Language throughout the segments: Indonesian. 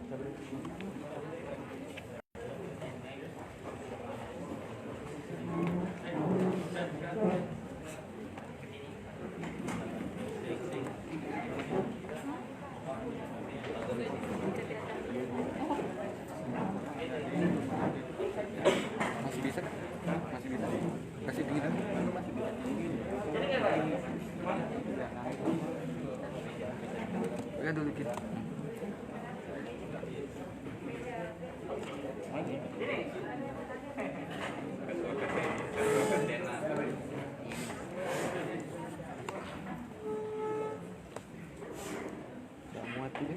Masih bisa? Masih bisa? Kasih dingin masih bisa. Ya dulu kita. Gak muat ini.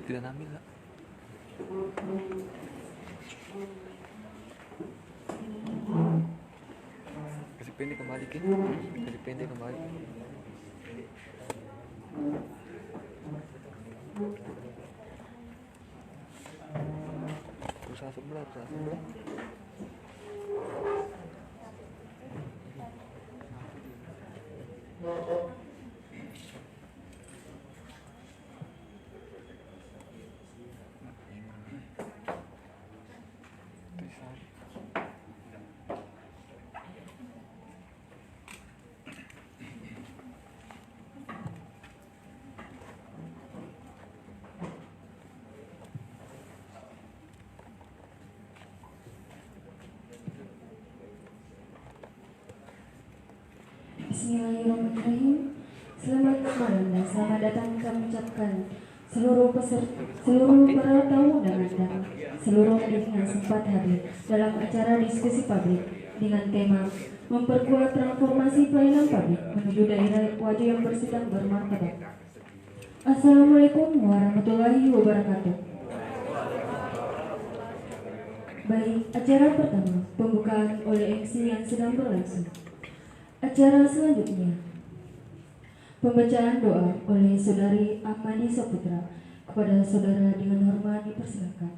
Tidak ambil lah. Kasih pendek kembali Ki. Kasih pendek kembali. Berusaha sebelah. Bismillahirrahmanirrahim. Selamat malam dan selamat datang kami ucapkan seluruh para tamu dan seluruh hadir yang sempat hadir dalam acara diskusi publik dengan tema memperkuat transformasi pelayanan publik menuju daerah wajah yang bersih dan bermartabat. Assalamualaikum warahmatullahi wabarakatuh. Baik, acara pertama pembukaan oleh MC yang sedang berlangsung. Acara selanjutnya, pembacaan doa oleh Saudari Amani Saputra. Kepada saudara dengan hormat dipersilakan.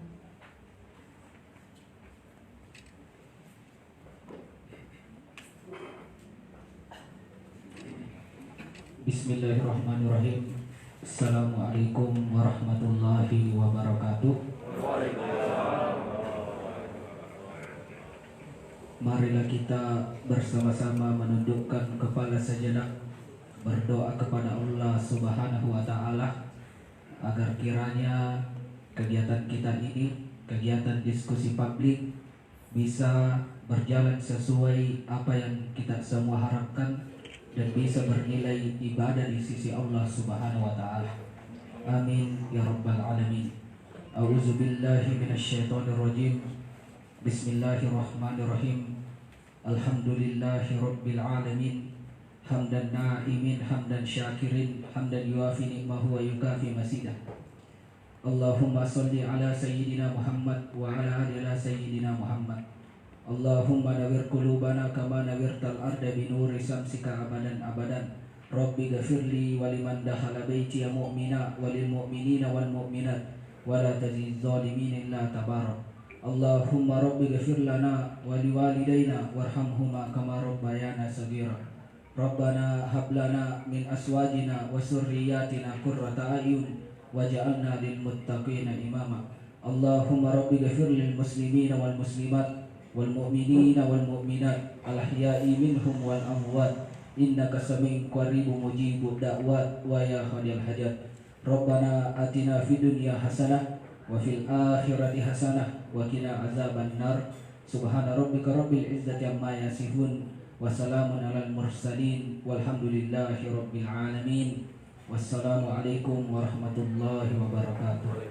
Bismillahirrahmanirrahim. Assalamualaikum warahmatullahi wabarakatuh. Marilah kita bersama-sama menundukkan kepala sejenak, berdoa kepada Allah Subhanahu wa Ta'ala agar kiranya kegiatan kita ini, kegiatan diskusi publik, bisa berjalan sesuai apa yang kita semua harapkan dan bisa bernilai ibadah di sisi Allah Subhanahu wa Ta'ala. Amin ya rabbal alamin. A'udzubillahi minasyaitonirrajim. Bismillahirrahmanirrahim. Alhamdulillahi rabbil alamin. Hamdan na'imin, hamdan syakirin, hamdan yuafi ni'mahu wa yukafi masidah. Allahumma salli ala sayyidina Muhammad wa ala ali sayyidina Muhammad. Allahumma nawir qulubana kama nawirtal arda binuri samsika abadan abadan. Rabbi ghafirli waliman dakhala baiti ya mu'mina walil mu'minina wal mu'minat wa la taziz zalimin illa tabarak. Allahumma rabbi ghafir lana wa liwalidayna warhamhuma kama rabbayana saghira. Rabbana hab lana min aswajina wa surriyatina qurrata a'yun waj'alna lil muttaqina imama. Allahumma rabbi ghafir lil muslimina wal muslimat wal mu'minina wal mu'minat al ahya'i minhum wal amwat innaka sami'un qaribun mujibud da'wat wa ya hadiyal hajat. Rabbana atina fid dunya hasanah wa fil akhirati hasanah wa qina azaban nar. Subhana rabbika rabbil izzati amma yasifun wa salamun alal mursalin walhamdulillahi rabbil alamin. Wassalamu alaikum warahmatullahi wabarakatuh.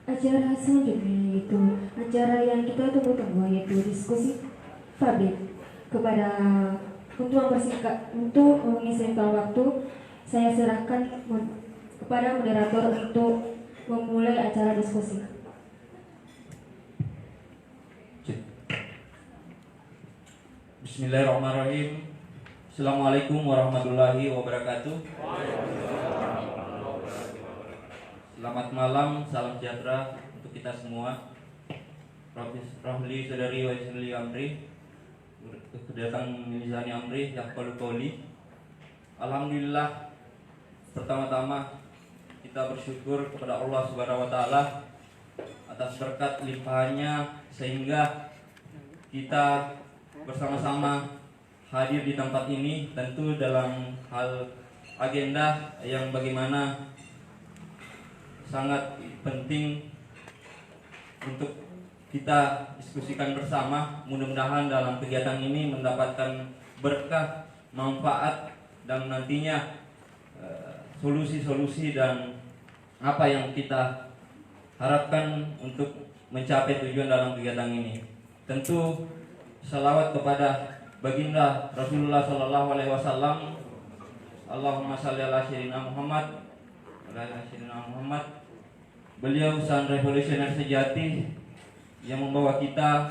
acara selanjutnya yaitu acara yang kita tunggu-tunggu, yaitu diskusi publik. Untuk mengisi waktu, saya serahkan kepada moderator untuk memulai acara diskusi. Bismillahirrahmanirrahim. Assalamualaikum warahmatullahi wabarakatuh. Selamat malam, salam sejahtera untuk kita semua. Rahli saudari Waisli Amri, kedatang Milisani Amri, Yaqbalu Qawli. Alhamdulillah, pertama-tama kita bersyukur kepada Allah Subhanahu wa taala atas berkat limpahannya sehingga kita bersama-sama hadir di tempat ini, tentu dalam hal agenda yang bagaimana sangat penting untuk kita diskusikan bersama. Mudah-mudahan dalam kegiatan ini mendapatkan berkah, manfaat, dan nantinya solusi-solusi dan apa yang kita harapkan untuk mencapai tujuan dalam kegiatan ini. Tentu salawat kepada baginda Rasulullah Sallallahu Alaihi Wasallam. Allahumma shalli ala sayyidina Muhammad. Beliau sang revolusioner sejati yang membawa kita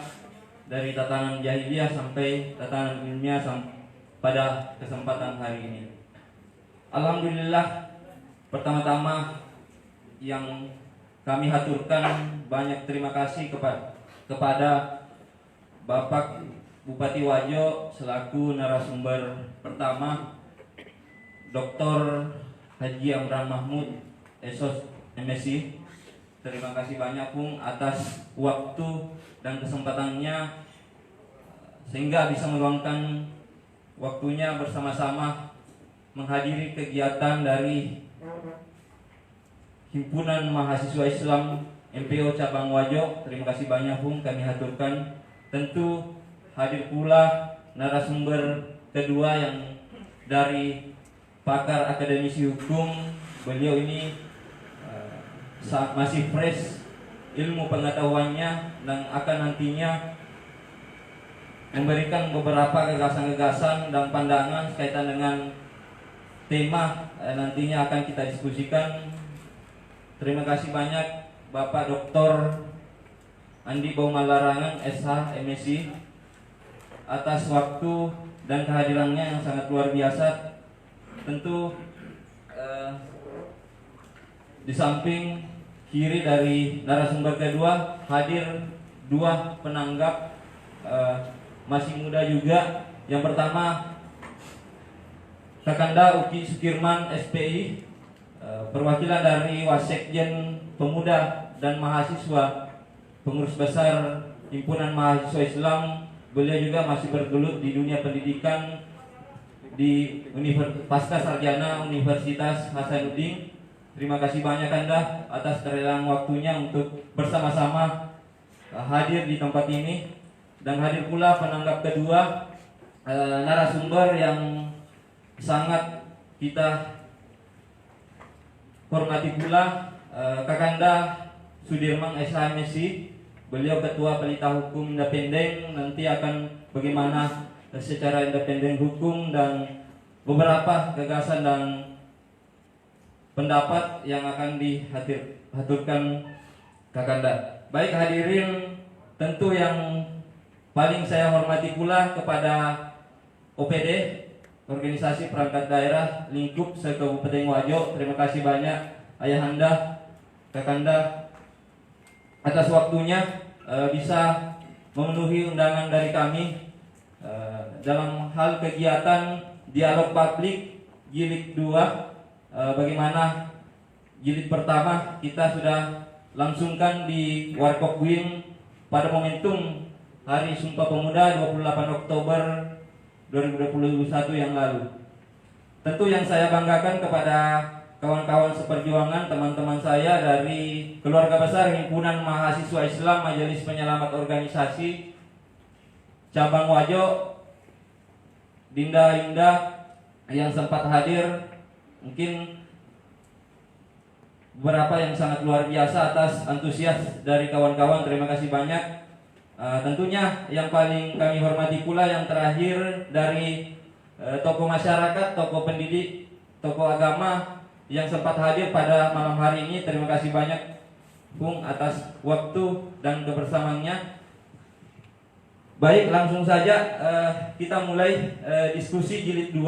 dari tatanan jahiliyah sampai tatanan ilmiah pada kesempatan hari ini. Alhamdulillah, pertama-tama yang kami haturkan banyak terima kasih kepada Bapak Bupati Wajo selaku narasumber pertama, Dr. Haji Amran Mahmud, SOS MSI. Terima kasih banyak Bung atas waktu dan kesempatannya sehingga bisa meluangkan waktunya bersama-sama menghadiri kegiatan dari Himpunan Mahasiswa Islam MPO Cabang Wajo. Terima kasih banyak Bung kami haturkan. Tentu hadir pula narasumber kedua yang dari pakar akademisi hukum. Beliau ini masih fresh ilmu pengetahuannya dan akan nantinya memberikan beberapa gagasan-gagasan dan pandangan kaitan dengan tema nantinya akan kita diskusikan. Terima kasih banyak Bapak Dr. Andi Baumalarangan SH MSI atas waktu dan kehadirannya yang sangat luar biasa. Tentu di samping kiri dari narasumber kedua hadir dua penanggap masih muda juga. Yang pertama Kakanda Uki Sukirman SPI, perwakilan dari Wasekjen Pemuda dan Mahasiswa, pengurus besar Himpunan Mahasiswa Islam. Beliau juga masih bergelut di dunia pendidikan di Pasca Sarjana Universitas Hasanuddin. Terima kasih banyak Anda atas kerelaan waktunya untuk bersama-sama hadir di tempat ini. Dan hadir pula penanggap kedua, narasumber yang sangat kita hormati pula, Kakanda Sudirman SHMSI. Beliau Ketua Pelita Hukum Independen. Nanti akan bagaimana secara independen hukum dan beberapa gagasan dan pendapat yang akan dihaturkan Kakanda. Baik hadirin, tentu yang paling saya hormati pula kepada OPD, Organisasi Perangkat Daerah Lingkup se-Kabupaten Wajo. Terima kasih banyak Ayahanda, Kakanda atas waktunya bisa memenuhi undangan dari kami dalam hal kegiatan dialog publik jilid 2. Bagaimana jilid pertama kita sudah langsungkan di Warkop Wing pada momentum Hari Sumpah Pemuda 28 Oktober 2021 yang lalu. Tentu yang saya banggakan kepada kawan-kawan seperjuangan, teman-teman saya dari keluarga besar Himpunan Mahasiswa Islam Majelis Penyelamat Organisasi Cabang Wajo, Dinda yang sempat hadir. Mungkin beberapa yang sangat luar biasa atas antusias dari kawan-kawan. Terima kasih banyak. Tentunya yang paling kami hormati pula yang terakhir dari tokoh masyarakat, tokoh pendidik, tokoh agama yang sempat hadir pada malam hari ini. Terima kasih banyak Bung atas waktu dan kebersamaannya. Baik, langsung saja kita mulai diskusi jilid 2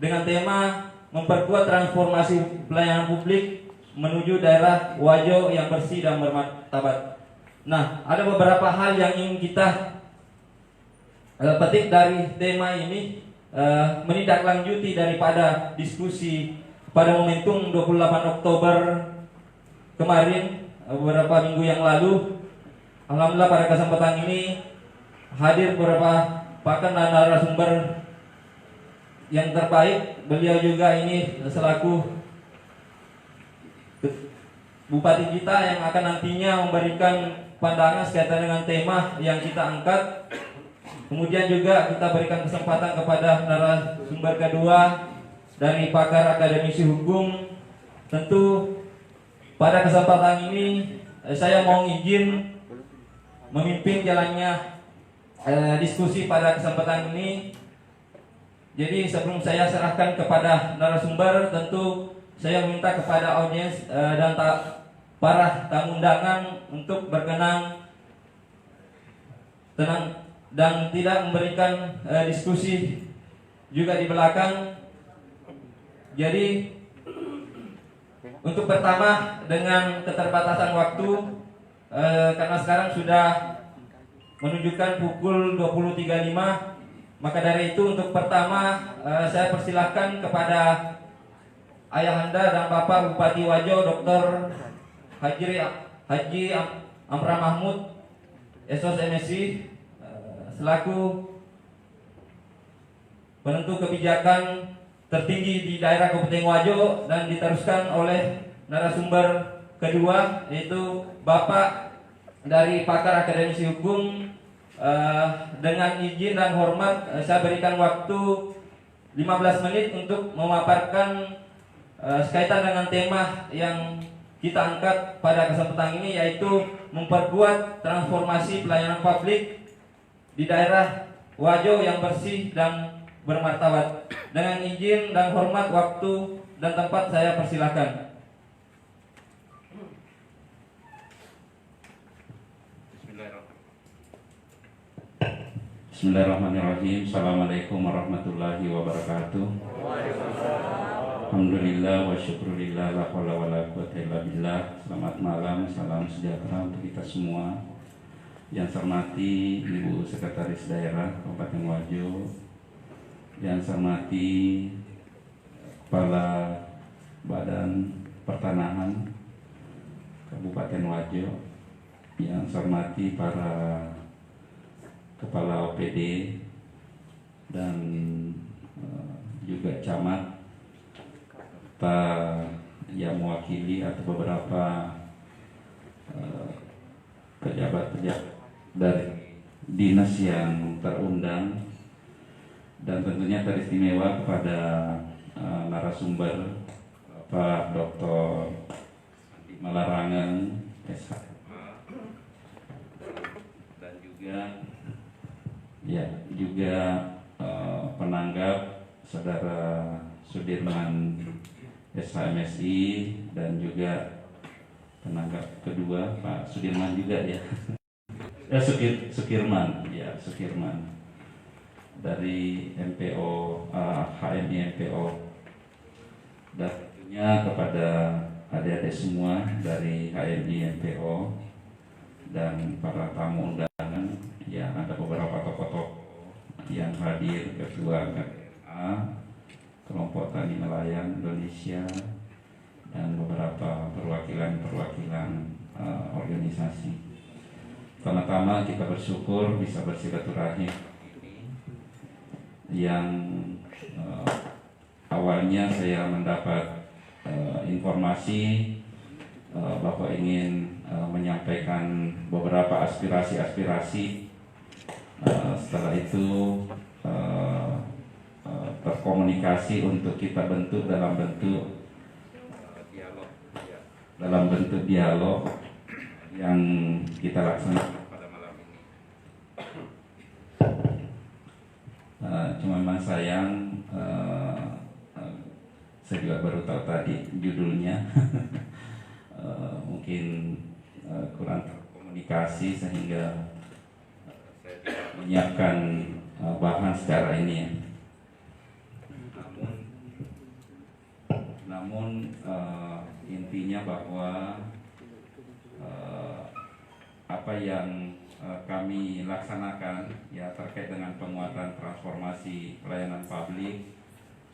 dengan tema memperkuat transformasi pelayanan publik menuju daerah Wajo yang bersih dan bermartabat. Nah, ada beberapa hal yang ingin kita petik dari tema ini, menindaklanjuti daripada diskusi pada momentum 28 Oktober kemarin, beberapa minggu yang lalu. Alhamdulillah pada kesempatan ini hadir beberapa pakar dan narasumber yang terbaik. Beliau juga ini selaku Bupati kita yang akan nantinya memberikan pandangan sekaitan dengan tema yang kita angkat. Kemudian juga kita berikan kesempatan kepada narasumber kedua dari pakar akademisi hukum. Tentu pada kesempatan ini saya mau izin memimpin jalannya diskusi pada kesempatan ini. Jadi sebelum saya serahkan kepada narasumber, tentu saya minta kepada audiens dan para tamu undangan untuk berkenan tenang dan tidak memberikan diskusi juga di belakang. Jadi untuk pertama, dengan keterbatasan waktu, karena sekarang sudah menunjukkan pukul 20.35, maka dari itu untuk pertama saya persilahkan kepada Ayahanda dan Bapak Bupati Wajo Dr. Haji Amran Mahmud, SOS MSI, selaku penentu kebijakan tertinggi di daerah Kabupaten Wajo, dan diteruskan oleh narasumber kedua yaitu Bapak dari pakar akademisi hukum. Dengan izin dan hormat saya berikan waktu 15 menit untuk memaparkan sekaitan dengan tema yang kita angkat pada kesempatan ini, yaitu memperkuat transformasi pelayanan publik di daerah Wajo yang bersih dan bermartabat. Dengan izin dan hormat, waktu dan tempat saya persilahkan. Bismillahirrahmanirrahim. Assalamualaikum warahmatullahi wabarakatuh. Alhamdulillah wa syukurillah, la haula wa la quwwata illa billah. Selamat malam, salam sejahtera untuk kita semua. Yang saya hormati Ibu Sekretaris Daerah Kabupaten Wajo, yang saya hormati Kepala Badan Pertanahan Kabupaten Wajo, yang saya hormati para Kepala OPD dan juga camat, yang mewakili atau beberapa pejabat-pejabat dari dinas yang terundang, dan tentunya teristimewa kepada narasumber Bapak Dr. Malarangan SH, dan juga penanggap Saudara Sudirman SHMSI, dan juga penanggap kedua Pak Sudirman juga ya. Sukirman dari MPO HMI MPO, dan tentunya kepada adik-adik semua dari HMI MPO dan para tamu undangan yang ada beberapa tokoh-tokoh yang hadir, Ketua KPA, Kelompok Tani Nelayan Indonesia, dan beberapa perwakilan organisasi. Pertama-tama kita bersyukur bisa bersilaturahim yang awalnya saya mendapat informasi Bapak ingin menyampaikan beberapa aspirasi. Setelah itu terkomunikasi untuk kita bentuk dalam bentuk dialog dalam bentuk dialog yang kita laksanakan pada malam ini. Cuma memang sayang, saya juga baru tahu tadi judulnya. Mungkin kurang terkomunikasi sehingga saya tidak menyiapkan bahan secara ini ya. Namun intinya bahwa apa yang kami laksanakan ya terkait dengan penguatan transformasi pelayanan publik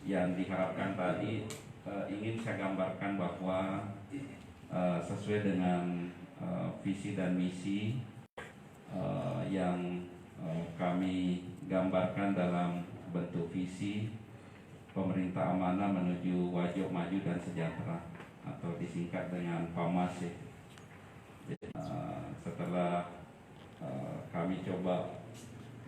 yang diharapkan tadi, ingin saya gambarkan bahwa sesuai dengan visi dan misi yang kami gambarkan dalam bentuk visi pemerintah amanah menuju wajib maju dan sejahtera atau disingkat dengan PAMAS. Setelah kami coba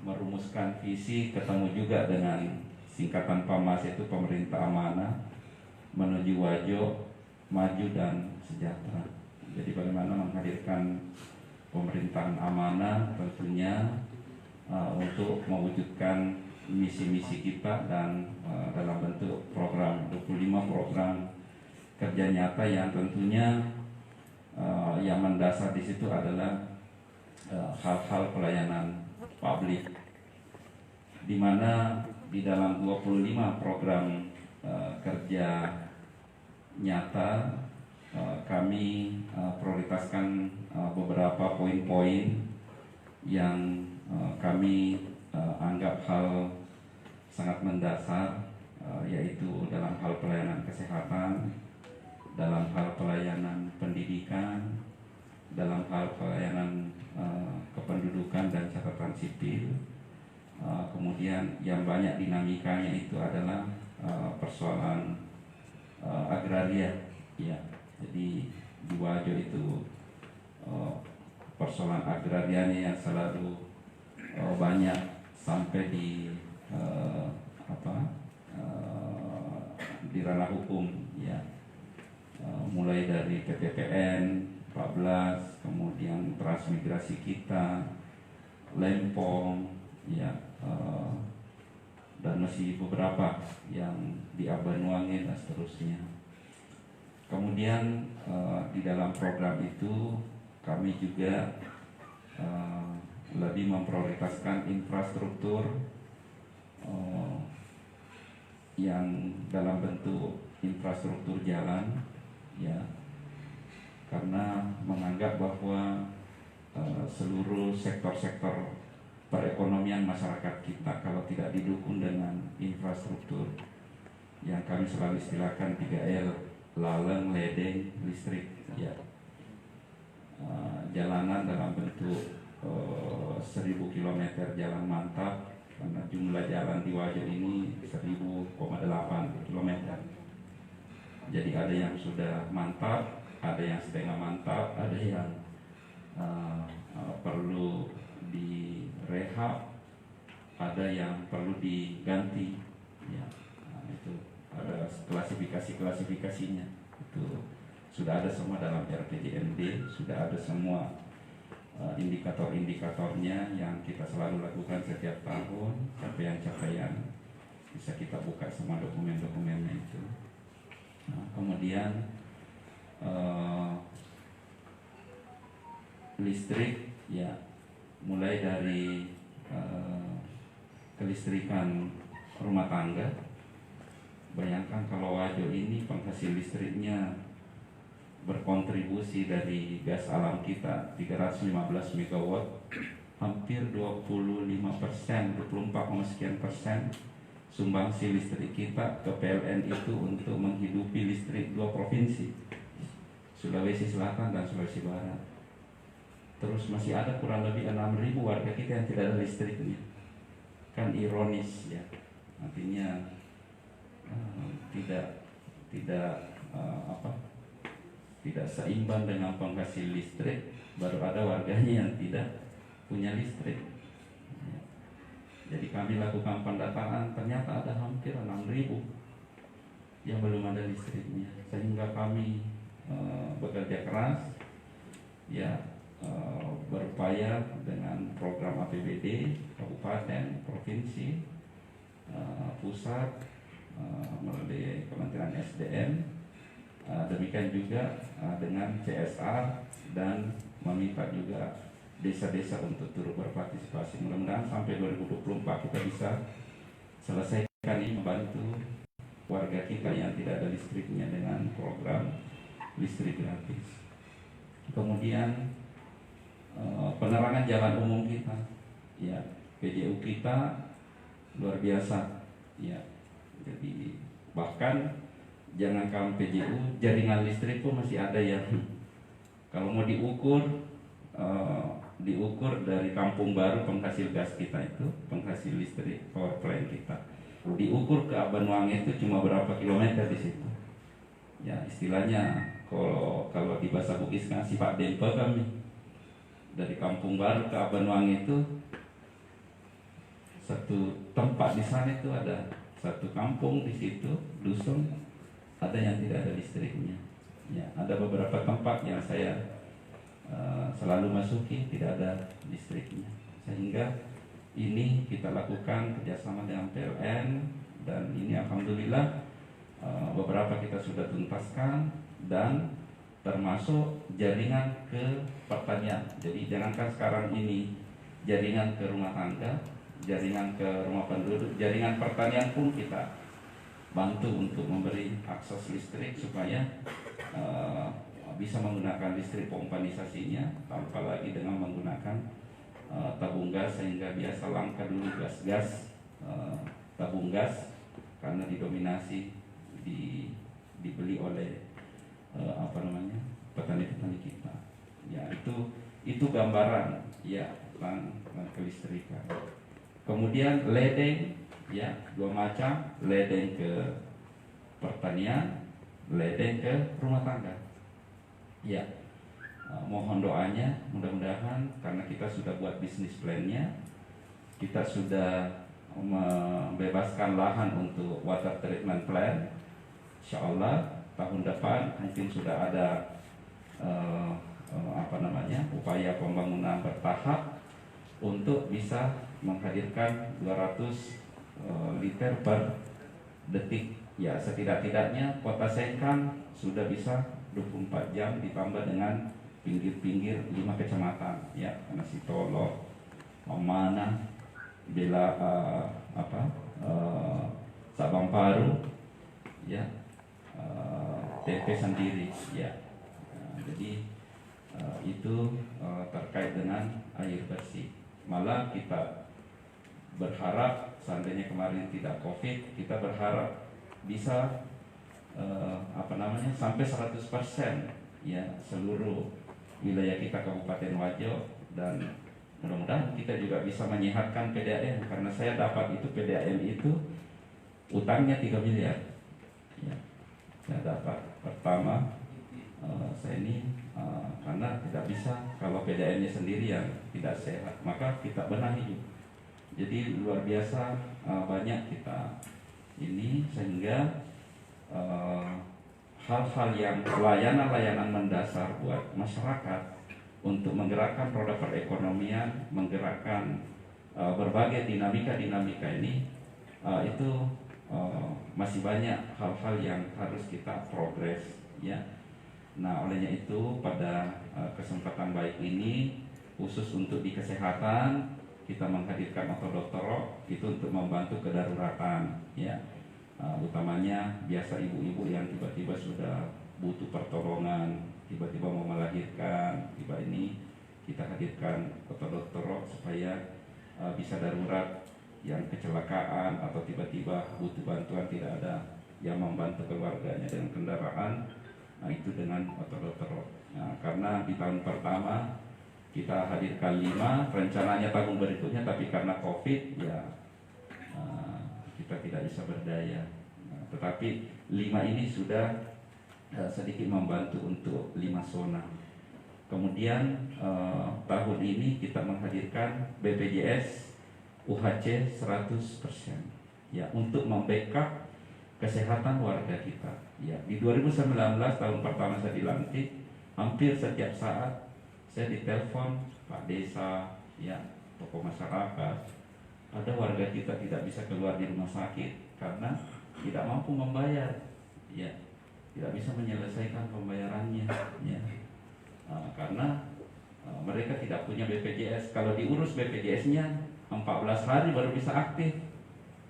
merumuskan visi, ketemu juga dengan singkatan PAMAS, itu pemerintah amanah menuju wajib maju dan sejahtera. Jadi bagaimana menghadirkan pemerintahan amanah tentunya untuk mewujudkan misi-misi kita dan dalam bentuk program 25 program kerja nyata yang tentunya yang mendasar di situ adalah hal-hal pelayanan publik, di mana di dalam 25 program kerja nyata kami prioritaskan beberapa poin-poin yang kami anggap hal sangat mendasar, yaitu dalam hal pelayanan kesehatan, dalam hal pelayanan pendidikan, dalam hal pelayanan kependudukan dan catatan sipil. Kemudian yang banyak dinamikanya itu adalah persoalan agraria, ya. Jadi di Wajo itu persoalan agrarianya yang selalu banyak sampai di di ranah hukum, ya. Mulai dari PPPN 14, kemudian transmigrasi kita, Lempong, ya, dan masih beberapa yang di Abanuange dan seterusnya. Kemudian di dalam program itu kami juga lebih memprioritaskan infrastruktur yang dalam bentuk infrastruktur jalan, ya, karena menganggap bahwa seluruh sektor-sektor perekonomian masyarakat kita kalau tidak didukung dengan infrastruktur yang kami selalu istilahkan 3L, laleng, ledeng, listrik, ya. Jalanan dalam bentuk 1000 km jalan mantap, karena jumlah jalan di Wajo ini 1000,8 km. Jadi ada yang sudah mantap, ada yang setengah mantap, ada yang perlu direhab, ada yang perlu diganti, ya. Itu ada klasifikasinya. Itu sudah ada semua dalam RPJMD, sudah ada semua indikator-indikatornya yang kita selalu lakukan setiap tahun. Capaian-capaian bisa kita buka semua dokumen-dokumennya itu. Kemudian listrik, ya, mulai dari kelistrikan rumah tangga. Bayangkan kalau Wajo ini penghasil listriknya berkontribusi dari gas alam kita 315 MW, hampir 25%, 24, sekian persen sumbangsi listrik kita ke PLN itu untuk menghidupi listrik 2 provinsi, Sulawesi Selatan dan Sulawesi Barat. Terus masih ada kurang lebih 6.000 warga kita yang tidak ada listriknya. Kan ironis, ya. Artinya tidak seimbang dengan penghasil listrik, baru ada warganya yang tidak punya listrik. Jadi kami lakukan pendataan, ternyata ada hampir 6.000 yang belum ada listriknya, sehingga kami bekerja keras, ya, berupaya dengan program APBD kabupaten, provinsi, pusat, melalui Kementerian SDM, demikian juga dengan CSR, dan meminta juga desa-desa untuk turut berpartisipasi. Mudah-mudahan sampai 2024 kita bisa selesaikan ini, membantu warga kita yang tidak ada listriknya dengan program listrik gratis. Kemudian penerangan jalan umum kita, ya, PJU kita luar biasa, ya. Jadi bahkan jangankan PJU, jaringan listrik pun masih ada yang kalau mau diukur dari Kampung Baru, penghasil gas kita itu, penghasil listrik power plant kita, diukur ke Abanuange itu cuma berapa kilometer di situ. Ya, istilahnya kalau di bahasa Bugis kan sifat dempe kami. Dari Kampung Baru ke Abanuange itu satu tempat di sana itu ada satu kampung di situ, dusun, ada yang tidak ada listriknya. Ya, ada beberapa tempat yang saya selalu masuki tidak ada listriknya, sehingga ini kita lakukan kerjasama dengan PLN, dan ini alhamdulillah beberapa kita sudah tuntaskan, dan termasuk jaringan ke pertanian. Jadi jangankan sekarang ini jaringan ke rumah tangga, jaringan ke rumah penduduk, jaringan pertanian pun kita bantu untuk memberi akses listrik supaya bisa menggunakan listrik pompanisasinya tanpa lagi dengan menggunakan tabung gas, sehingga biasa langka dulu gas tabung gas karena didominasi dibeli oleh petani-petani kita. Ya, itu gambaran, ya, tentang kelistrikan. Kemudian ledeng, ya, dua macam, ledeng ke pertanian, ledeng ke rumah tangga. Ya, mohon doanya, mudah-mudahan karena kita sudah buat bisnis plan-nya, kita sudah membebaskan lahan untuk water treatment plant. Insya Allah tahun depan mungkin sudah ada upaya pembangunan bertahap untuk bisa menghadirkan 200 liter per detik. Ya, setidak-tidaknya Kota Sengkang sudah bisa 24 jam ditambah dengan pinggir-pinggir 5 kecamatan, ya, karena Sitolo, Mamana, Bela Sabang Paru, ya, TP sendiri, ya. Jadi itu terkait dengan air bersih. Malah kita berharap seandainya kemarin tidak COVID, kita berharap bisa sampai 100%, ya, seluruh wilayah kita Kabupaten Wajo, dan mudah-mudahan kita juga bisa menyehatkan PDAM, karena saya dapat itu PDAM itu utangnya 3 miliar. Ya, saya dapat pertama saya ini karena tidak bisa kalau PDAM-nya sendiri yang tidak sehat, maka kita benahi juga. Jadi luar biasa banyak kita ini, sehingga hal-hal yang layanan mendasar buat masyarakat untuk menggerakkan roda perekonomian, menggerakkan berbagai dinamika ini, itu masih banyak hal-hal yang harus kita progres, ya. Nah, olehnya itu pada kesempatan baik ini, khusus untuk di kesehatan, kita menghadirkan Otodotoro itu untuk membantu kedaruratan, ya. Utamanya biasa ibu-ibu yang tiba-tiba sudah butuh pertolongan, tiba-tiba mau melahirkan, ini kita hadirkan Otodotoro supaya bisa darurat, yang kecelakaan atau tiba-tiba butuh bantuan tidak ada yang membantu keluarganya dengan kendaraan, nah itu dengan Otodotoro. Nah, karena di tahun pertama kita hadirkan 5, rencananya tahun berikutnya, tapi karena COVID, ya kita tidak bisa berdaya. Nah, tetapi 5 ini sudah sedikit membantu untuk 5 zona. Kemudian tahun ini kita menghadirkan BPJS UHC 100%, ya, untuk membackup kesehatan warga kita. Ya, di 2019 tahun pertama saya dilantik, hampir setiap saat saya ditelepon Pak Desa, ya, tokoh masyarakat, ada warga kita tidak bisa keluar di rumah sakit karena tidak mampu membayar, ya, tidak bisa menyelesaikan pembayarannya, ya, karena mereka tidak punya BPJS. Kalau diurus BPJS-nya 14 hari baru bisa aktif,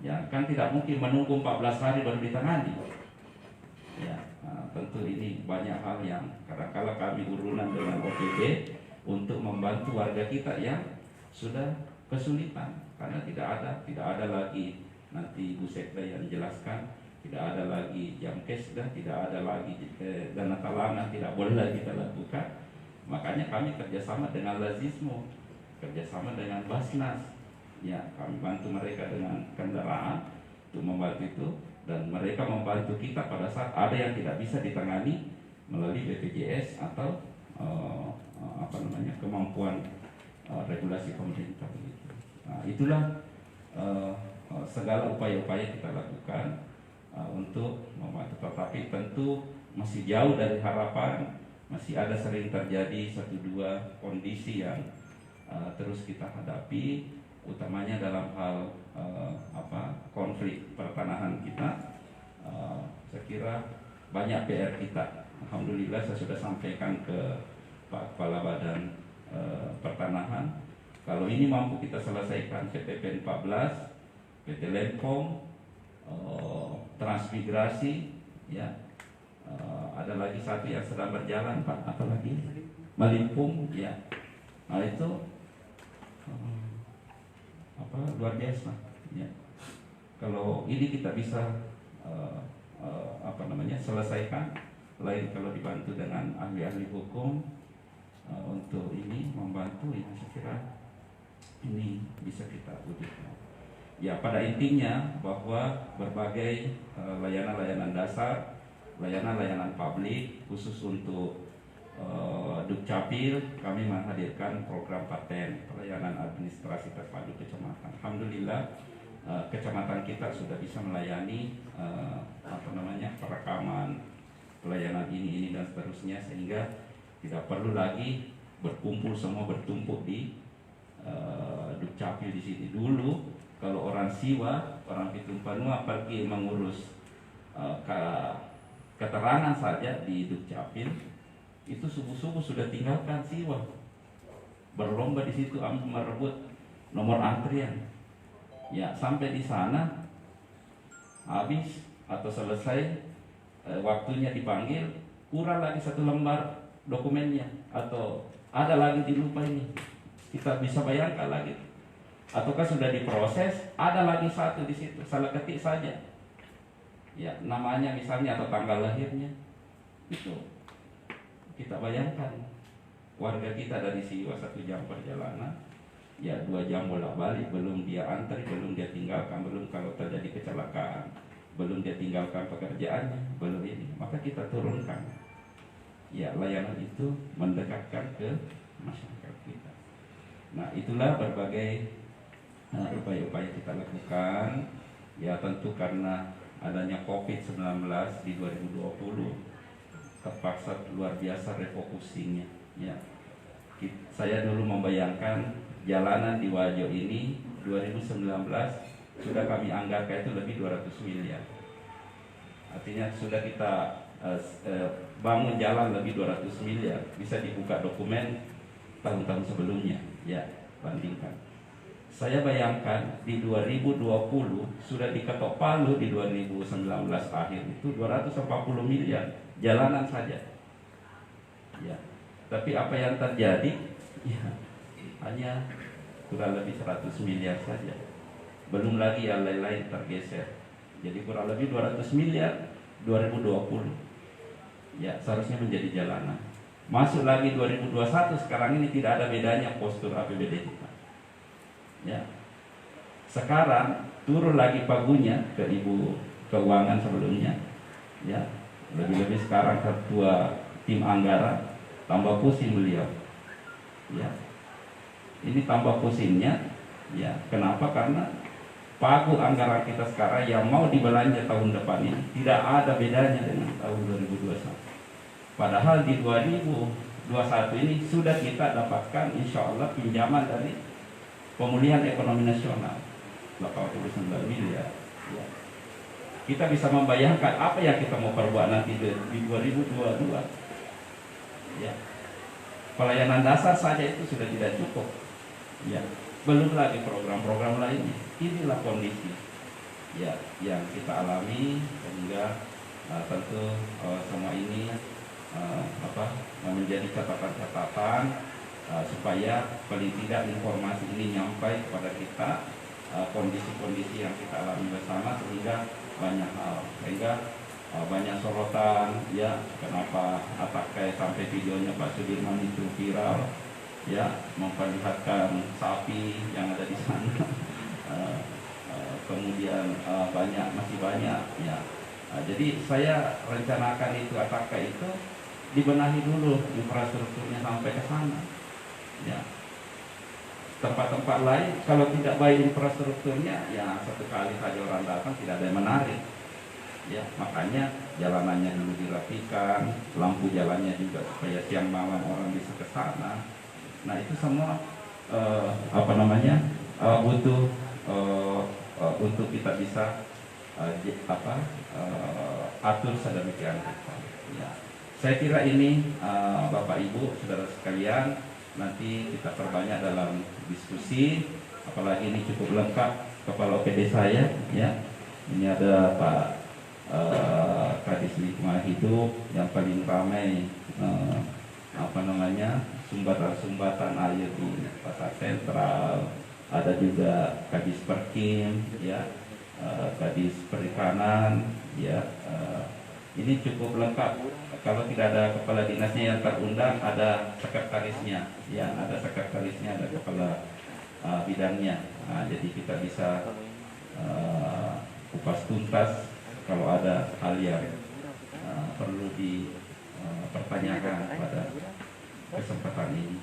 ya kan tidak mungkin menunggu 14 hari baru ditangani. Ya, tentu ini banyak hal yang kadang-kala kami urunan dengan OPD untuk membantu warga kita yang sudah kesulitan karena tidak ada lagi, nanti Bu Sekda yang jelaskan, tidak ada lagi Jamkes, dan tidak ada lagi dana talangan, tidak boleh lagi kita lakukan. Makanya kami kerjasama dengan Lazismo, kerjasama dengan Basnas, ya, kami bantu mereka dengan kendaraan untuk membantu itu, dan mereka membantu kita pada saat ada yang tidak bisa ditangani melalui BPJS atau kemampuan regulasi pemerintah begitu. Nah, itulah segala upaya-upaya kita lakukan untuk membantu, tetapi tentu masih jauh dari harapan, masih ada sering terjadi 1-2 kondisi yang terus kita hadapi, utamanya dalam hal konflik pertanahan kita. Saya kira banyak PR kita. Alhamdulillah saya sudah sampaikan ke Pak Kepala Badan Pertanahan, kalau ini mampu kita selesaikan PTP 14, PT Lempong, transmigrasi, ya, ada lagi satu yang sedang berjalan Pak, apa lagi? Malimpung, ya. Nah itu luar biasa, ya. Kalau ini kita bisa selesaikan, lain kalau dibantu dengan ahli-ahli hukum untuk ini membantu, ya, saya kira ini bisa kita wujudkan. Ya, pada intinya bahwa berbagai layanan-layanan dasar, layanan-layanan publik khusus untuk Dukcapil, kami menghadirkan program paten pelayanan administrasi terpadu kecamatan. Alhamdulillah kecamatan kita sudah bisa melayani perekaman pelayanan ini dan seterusnya, sehingga tidak perlu lagi semua bertumpuk di Dukcapil di sini. Dulu kalau orang Siwa, orang Pitung Panua pergi mengurus keterangan saja di Dukcapil, itu subuh-subuh sudah tinggalkan Siwa, berlomba di situ merebut nomor antrian. Ya, sampai di sana habis atau selesai waktunya dipanggil, kurang lagi 1 lembar dokumennya, atau ada lagi dilupa ini. Kita bisa bayangkan lagi, ataukah sudah diproses, ada lagi 1 di situ, salah ketik saja, ya, namanya misalnya atau tanggal lahirnya. Itu kita bayangkan warga kita dari Siwa 1 jam perjalanan, ya 2 jam bolak-balik, belum dia antri, belum dia tinggalkan, belum kalau terjadi kecelakaan, belum dia tinggalkan pekerjaannya, belum ini. Maka kita turunkan, ya, layanan itu mendekatkan ke masyarakat kita. Nah, itulah berbagai upaya-upaya kita lakukan. Ya, tentu karena adanya COVID-19 di 2020 terpaksa luar biasa refocusingnya, ya. Saya dulu membayangkan jalanan di Wajo ini 2019 sudah kami anggarkan itu lebih 200 miliar. Artinya sudah kita bangun jalan lebih 200 miliar. Bisa dibuka dokumen tahun-tahun sebelumnya, ya, bandingkan. Saya bayangkan di 2020 sudah diketok palu di 2019 akhir itu 240 miliar jalanan saja. Ya. Tapi apa yang terjadi? Ya, hanya kurang lebih 100 miliar saja. Belum lagi yang lain-lain tergeser. Jadi kurang lebih 200 miliar 2020. Ya, seharusnya menjadi jalanan. Masuk lagi 2021, sekarang ini tidak ada bedanya postur APBD kita. Ya. Sekarang turun lagi pagunya ke Ibu Keuangan sebelumnya. Ya. Lebih-lebih sekarang ketua tim anggaran, tambah pusing beliau. Ya. Ini tambah pusingnya, ya. Kenapa? Karena pagu anggaran kita sekarang yang mau dibelanja tahun depan ini tidak ada bedanya dengan tahun 2021. Padahal di 2021 ini sudah kita dapatkan insya Allah pinjaman dari pemulihan ekonomi nasional 89 miliar. Ya. Kita bisa membayangkan apa yang kita mau perbuat nanti di 2022. Ya. Pelayanan dasar saja itu sudah tidak cukup. Ya. Belum lagi program-program lainnya. Inilah kondisi ya yang kita alami, sehingga tentu semua ini menjadi catatan-catatan supaya paling tidak informasi ini nyampai kepada kita, kondisi-kondisi yang kita alami bersama, sehingga banyak hal, banyak sorotan ya, kenapa Atakai sampai videonya Pak Sudirman itu viral ya, memperlihatkan sapi yang ada di sana. Kemudian masih banyak ya. Jadi saya rencanakan itu Atakai itu dibenahi dulu infrastrukturnya sampai ke sana. Ya. Tempat-tempat lain kalau tidak baik infrastrukturnya, ya satu kali saja orang datang tidak ada yang menarik. Ya, makanya jalanannya dulu dirapikan, lampu jalannya juga supaya siang malam orang bisa ke sana. Nah itu semua butuh untuk kita bisa atur sedemikian rupa. Ya. Saya kira ini Bapak Ibu saudara sekalian, nanti kita perbanyak dalam diskusi, apalagi ini cukup lengkap kepala OPD saya ya. Ini ada Pak Kadis Lingkungan Hidup yang paling ramai sumbatan air di Pasar Sentral, ada juga Kadis Perkim ya, Kadis Perikanan ya. Ini cukup lengkap. Kalau tidak ada kepala dinasnya yang terundang, ada sekretarisnya ya, ada sekretarisnya, ada kepala bidangnya. Nah, jadi kita bisa kupas tuntas kalau ada hal yang perlu dipertanyakan pada kesempatan ini.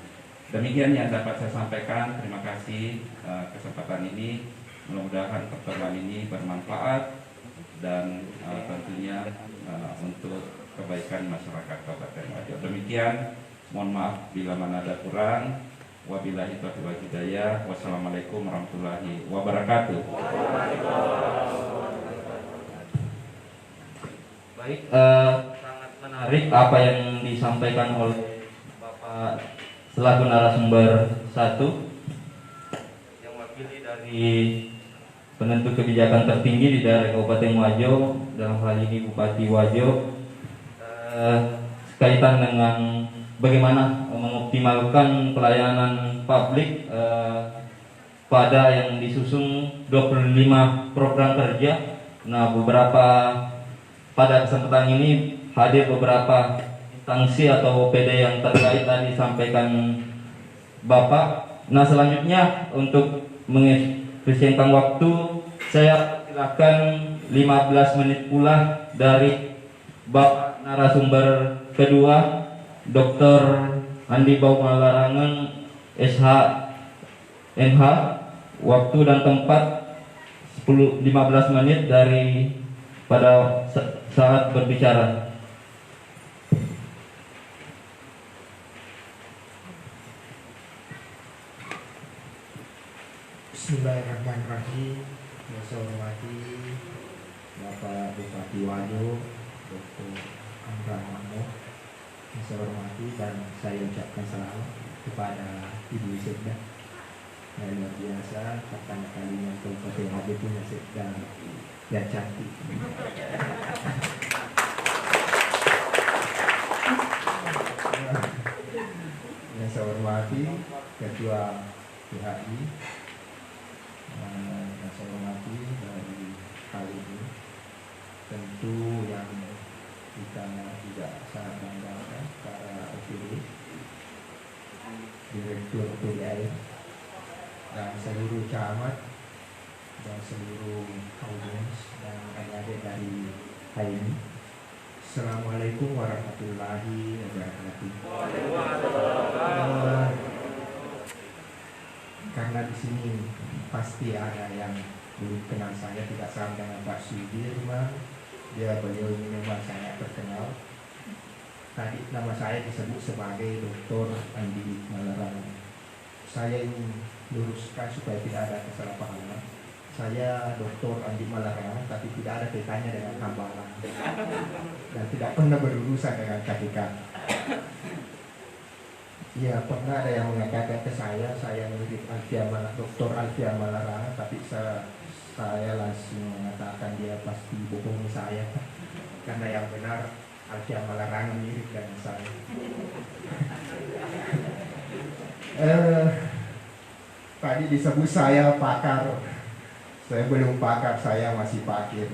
Demikian yang dapat saya sampaikan. Terima kasih kesempatan ini. Mudah-mudahan pertemuan ini bermanfaat dan tentunya untuk kebaikan masyarakat Kabupaten Wajo. Demikian, mohon maaf bila mana ada kurang. Wabillahi taufiq wal hidayah. Wassalamualaikum warahmatullahi wabarakatuh. Baik, sangat menarik apa yang disampaikan oleh Bapak selaku narasumber 1 yang wakili dari penentu kebijakan tertinggi di daerah Kabupaten Wajo, dalam hal ini Bupati Wajo, kaitan dengan bagaimana mengoptimalkan pelayanan publik pada yang disusun 25 program kerja. Nah, pada kesempatan ini hadir beberapa instansi atau OPD yang terkait tadi disampaikan Bapak. Nah, selanjutnya untuk mengefisienkan waktu, saya silakan 15 menit pula dari Bapak narasumber kedua, Dr. Andi Baumalarangen SH MH. Waktu dan tempat 15 menit dari pada saat berbicara. Bismillahirrahmanirrahim. Yang saya hormati Bapak Bupati Wajo, Dr. Amran Mamo. Yang saya hormati dan saya ucapkan selamat kepada Ibu Sekda. Yang luar biasa, pertama kalinya Kabupaten Wajo punya Sekda yang cantik. Yang saya hormati Ketua PHI, yang saya hormati dari kali ini, tentu yang kita tidak sangat banggakan para OPD, Direktur PDI, dan seluruh camat dan seluruh audiens dan adik-adik dari HMI. Assalamualaikum warahmatullahi wabarakatuh. Karena di sini pasti ada yang dulu kenal saya tidak sama dengan Pak Sudirman. Beliau ini memang sangat terkenal. Tadi nama saya disebut sebagai Dr. Andi Malarang. Saya ingin luruskan supaya tidak ada kesalahpahaman. Saya Dr. Andi Malarang, tapi tidak ada kaitannya dengan Hambalang dan tidak pernah berurusan dengan KPK. Ya, pernah ada yang mengatakan ke saya mirip Dr. Alfian Malarang, tapi saya langsung mengatakan dia pasti bohongi saya, karena yang benar Alfian Malarang mirip dengan saya. Tadi disebut saya pakar. Saya belum pakar, saya masih pakir.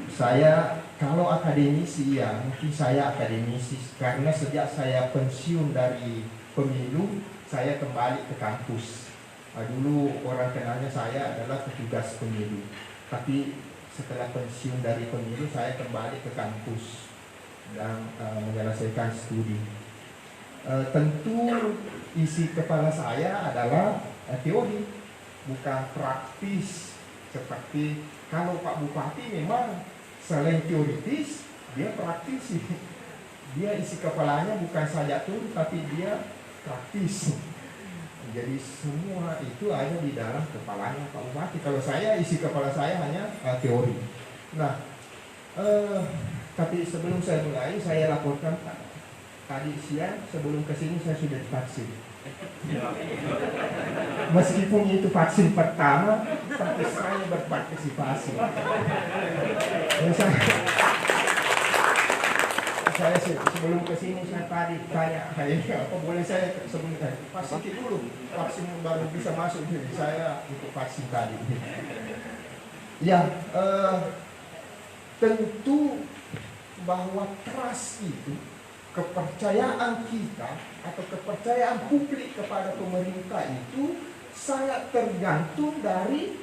Saya kalau akademisi ya mungkin saya akademisi, karena sejak saya pensiun dari pemilu saya kembali ke kampus. Dulu orang kenalnya saya adalah petugas pemilu, tapi setelah pensiun dari pemilu saya kembali ke kampus dan menyelesaikan studi. Tentu isi kepala saya adalah teori, bukan praktis. Seperti kalau Pak Bupati memang selain teoritis, dia praktis. Dia isi kepalanya bukan saja teori, tapi dia praktis. Jadi semua itu ada di dalam kepalanya Pak Bupati. Kalau saya, isi kepala saya hanya teori. Nah, tapi sebelum saya mulai, saya laporkan tadi siang sebelum kesini saya sudah divaksin. Meskipun itu vaksin pertama, tapi saya berpartisipasi. Saya sebelum kesini saya tadi tanya, apa boleh saya sebelum vaksin dulu, vaksin baru bisa masuk. Jadi saya untuk vaksin tadi. Ya, tentu bahwa trust itu, kepercayaan kita atau kepercayaan publik kepada pemerintah itu sangat tergantung dari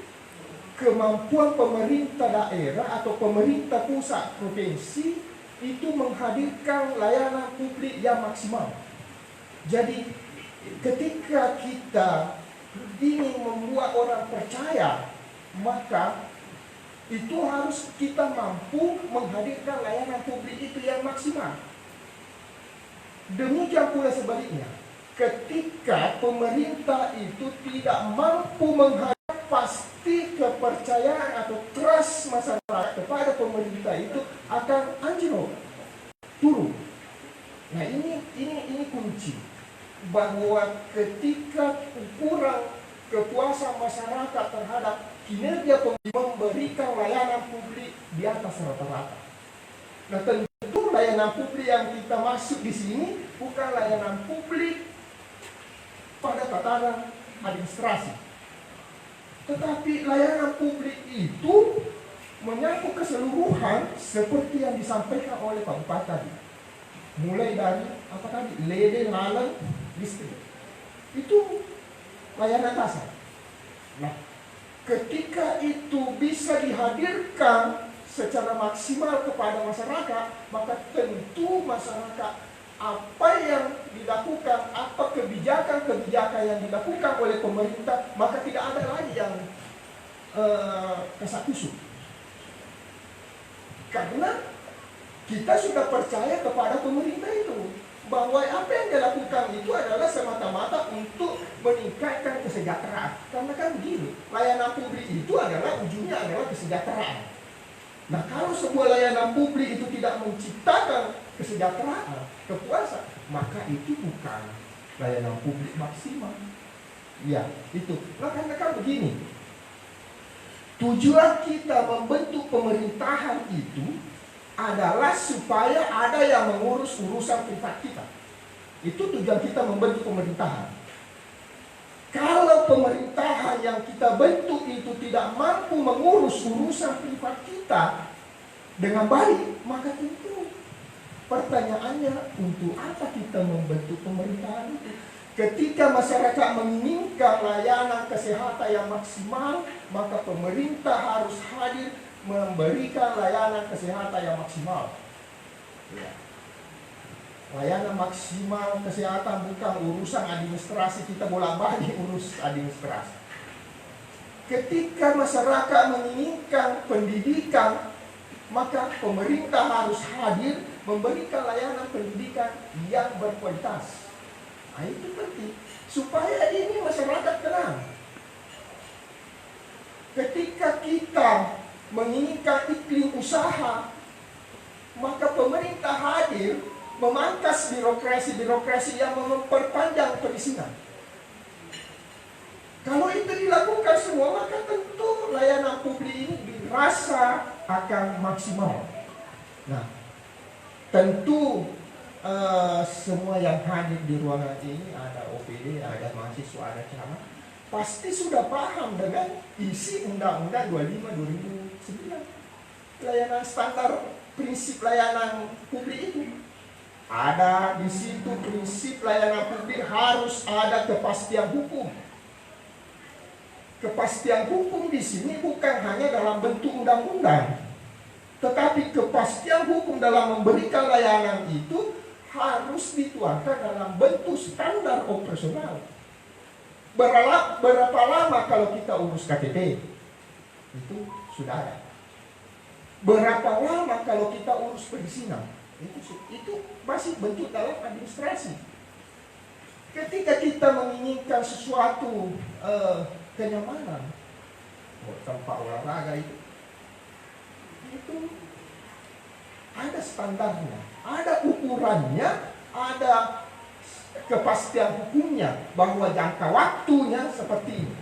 kemampuan pemerintah daerah atau pemerintah pusat provinsi itu menghadirkan layanan publik yang maksimal. Jadi ketika kita ingin membuat orang percaya, maka itu harus kita mampu menghadirkan layanan publik itu yang maksimal. Demikian pula sebaliknya, ketika pemerintah itu tidak mampu menghadirkan, pasti kepercayaan atau trust masyarakat kepada pemerintah itu akan anjlok, turun. Nah ini kunci, bahwa ketika kurang kepuasan masyarakat terhadap kinerja pemerintah memberikan layanan publik di atas rata-rata. Nah, tentu layanan publik yang kita masuk di sini bukan layanan publik pada tataran administrasi, tetapi layanan publik itu menyangkut keseluruhan seperti yang disampaikan oleh Pak Bupati tadi. Mulai dari apa tadi, lede, lalang, listrik, itu layanan dasar. Nah, ketika itu bisa dihadirkan secara maksimal kepada masyarakat, maka tentu masyarakat apa yang dilakukan, apa kebijakan-kebijakan yang dilakukan oleh pemerintah, maka tidak ada lagi yang kasak-kusuk. Karena kita sudah percaya kepada pemerintah itu, bahwa apa yang dilakukan itu adalah semata-mata untuk meningkatkan kesejahteraan. Karena kan begini, layanan publik itu adalah ujungnya adalah kesejahteraan. Nah, kalau sebuah layanan publik itu tidak menciptakan kesejahteraan, kepuasan, maka itu bukan layanan publik maksimal. Ya, itu. Nah, karena kan begini, tujuan kita membentuk pemerintahan itu adalah supaya ada yang mengurus urusan privat kita. Itu tujuan kita membentuk pemerintahan. Kalau pemerintahan yang kita bentuk itu tidak mampu mengurus urusan privat kita dengan baik, maka tentu pertanyaannya, untuk apa kita membentuk pemerintahan itu? Ketika masyarakat menginginkan layanan kesehatan yang maksimal, maka pemerintah harus hadir memberikan layanan kesehatan yang maksimal. Ya. Layanan maksimal kesehatan bukan urusan administrasi, kita bolak-balik urus administrasi. Ketika masyarakat menginginkan pendidikan, maka pemerintah harus hadir memberikan layanan pendidikan yang berkualitas. Nah, itu penting supaya ini masyarakat tenang. Ketika kita menginginkan iklim usaha, maka pemerintah hadir memangkas birokrasi-birokrasi yang memperpanjang perizinan. Kalau itu dilakukan semua, maka tentu layanan publik ini dirasa akan maksimal. Nah, tentu semua yang hadir di ruangan ini, ada OPD, ada mahasiswa, ada camat, pasti sudah paham dengan isi Undang-Undang 25/2009. Layanan standar, prinsip layanan publik itu. Ada di situ prinsip layanan publik harus ada kepastian hukum. Kepastian hukum di sini bukan hanya dalam bentuk undang-undang, tetapi kepastian hukum dalam memberikan layanan itu harus dituangkan dalam bentuk standar operasional. Berapa lama kalau kita urus KTP? Itu sudah ada. Berapa lama kalau kita urus perizinan? Itu masih bentuk dalam administrasi. Ketika kita menginginkan sesuatu kenyamanan, tempat olahraga itu ada standarnya, ada ukurannya, ada kepastian hukumnya bahwa jangka waktunya seperti ini.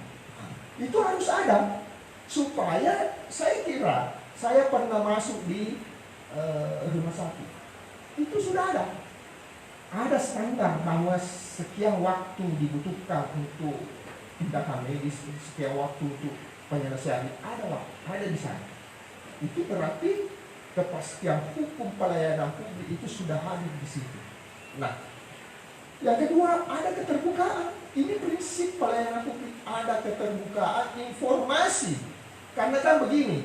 Itu harus ada supaya, saya kira saya pernah masuk di rumah sakit, itu sudah ada standar bahwa sekian waktu dibutuhkan untuk tindakan medis, sekian waktu untuk penyelesaian, ada di sana. Itu berarti kepastian hukum pelayanan publik itu sudah hadir di situ. Nah, yang kedua, ada keterbukaan. Ini prinsip pelayanan publik, ada keterbukaan informasi. Karena kan begini,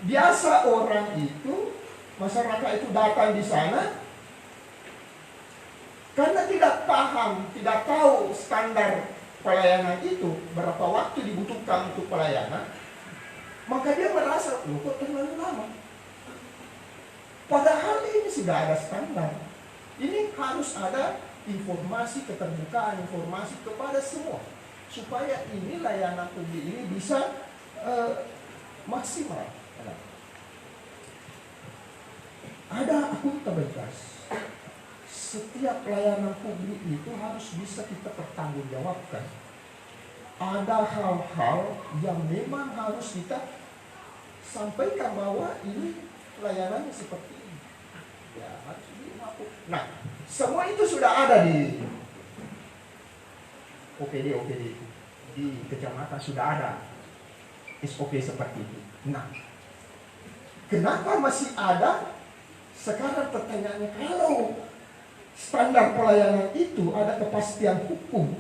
biasa orang itu, masyarakat itu datang di sana karena tidak paham, tidak tahu standar pelayanan itu, berapa waktu dibutuhkan untuk pelayanan, maka dia merasa, loh kok terlalu lama. Padahal ini sudah ada standar. Ini harus ada informasi, keterbukaan informasi kepada semua, supaya ini layanan publik ini bisa maksimal. Ada akuntabilitas. Setiap pelayanan publik itu harus bisa kita pertanggungjawabkan. Ada hal-hal yang memang harus kita sampaikan bahwa ini pelayanannya seperti ini. Ya, harus dilakukan. Nah, semua itu sudah ada di OPD di kecamatan, sudah ada SOP seperti itu. Nah, kenapa masih ada? Sekarang pertanyaannya, kalau standar pelayanan itu ada kepastian hukum,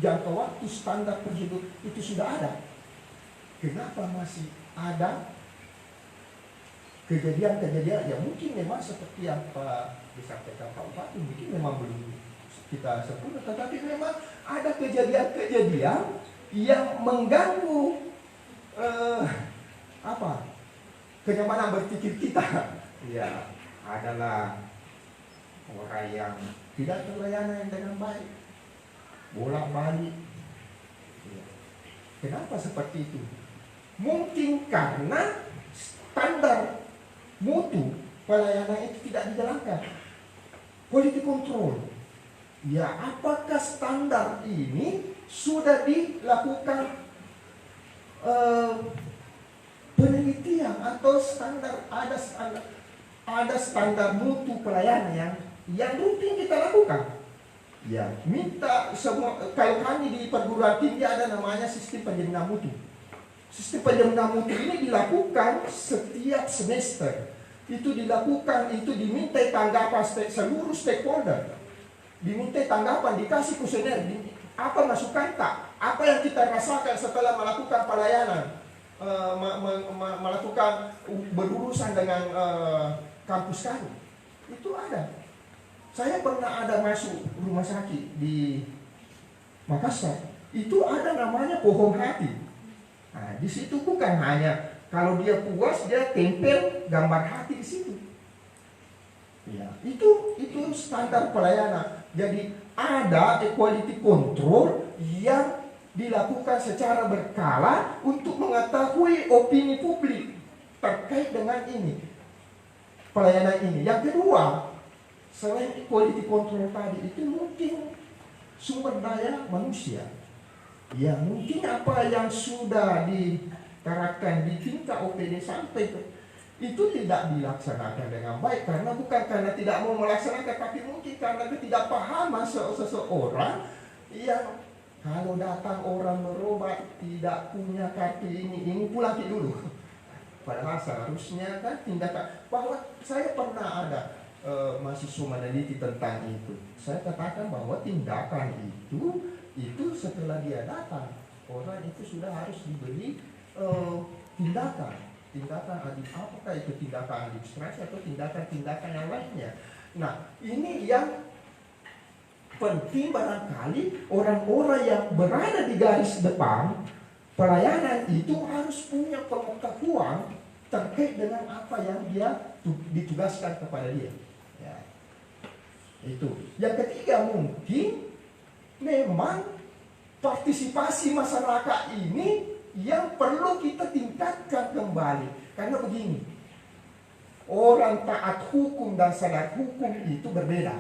jangka waktu standar prosedur itu sudah ada, kenapa masih ada kejadian-kejadian yang mungkin memang seperti yang disampaikan Pak Bupati, mungkin memang belum kita sempurna, tetapi memang ada kejadian-kejadian yang mengganggu kenyamanan berpikir kita. Ya, adalah orang yang tidak terlayani dengan baik, bolak-balik. Ya. Kenapa seperti itu? Mungkin karena standar mutu pelayanan itu tidak dijalankan. Quality control. Ya, apakah standar ini sudah dilakukan penelitian atau ada standar mutu pelayanan yang rutin kita lakukan. Ya, minta semua. Kalau kami di perguruan tinggi ada namanya sistem penjaminan mutu. Sistem penjaminan mutu ini dilakukan setiap semester. Itu dilakukan, itu diminta tanggapan seluruh stakeholder. Diminta tanggapan, dikasih kuesioner, apa masukan tak? Apa yang kita rasakan setelah melakukan pelayanan, melakukan berurusan dengan kampus kami. Itu ada. Saya pernah ada masuk rumah sakit di Makassar. Itu ada namanya pohon hati. Nah, di situ bukan hanya kalau dia puas dia tempel gambar hati di situ. Ya, itu standar pelayanan. Jadi ada quality control yang dilakukan secara berkala untuk mengetahui opini publik terkait dengan ini, pelayanan ini. Yang kedua, selain quality control tadi, itu mungkin sumber daya manusia. Ya, mungkin apa yang sudah diterapkan di tingkat OPD sampai itu tidak dilaksanakan dengan baik, karena bukan karena tidak mau melaksanakan, tapi mungkin karena ketidakpahaman seseorang yang kalau datang orang berobat tidak punya kartu ini pulang dulu. Padahal seharusnya kan tindakan, bahwa saya pernah ada mahasiswa meneliti tentang itu. Saya katakan bahwa tindakan itu setelah dia datang, orang itu sudah harus diberi tindakan apakah itu tindakan administrasi atau tindakan yang lainnya. Nah, ini yang penting, barangkali orang-orang yang berada di garis depan pelayanan itu harus punya pengetahuan terkait dengan apa yang dia ditugaskan kepada dia. Ya. Itu. Yang ketiga, mungkin memang partisipasi masyarakat ini yang perlu kita tingkatkan kembali. Karena begini, orang taat hukum dan sadar hukum itu berbeda.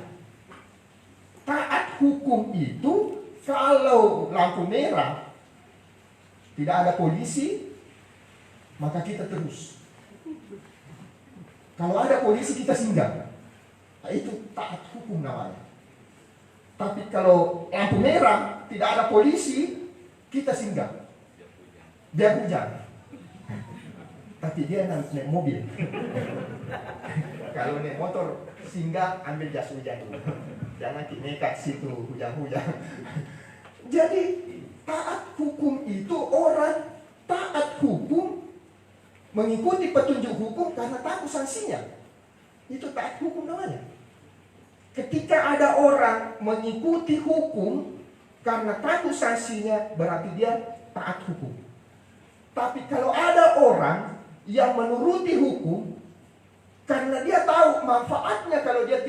Taat hukum itu kalau lampu merah tidak ada polisi, maka kita terus. Kalau ada polisi kita singgah. Nah, itu taat hukum namanya. Tapi kalau lampu merah tidak ada polisi, kita singgah. Biar hujan. Tapi dia naik mobil. Kalau naik motor singgah, ambil jas hujan dulu. Jangan nekat situ hujan-hujan. Jadi taat hukum itu orang taat hukum, mengikuti petunjuk hukum karena takut sanksinya. Itu taat hukum namanya. Ketika ada orang mengikuti hukum karena takut sanksinya, berarti dia taat hukum. Tapi kalau ada orang yang menuruti hukum karena dia tahu manfaatnya kalau dia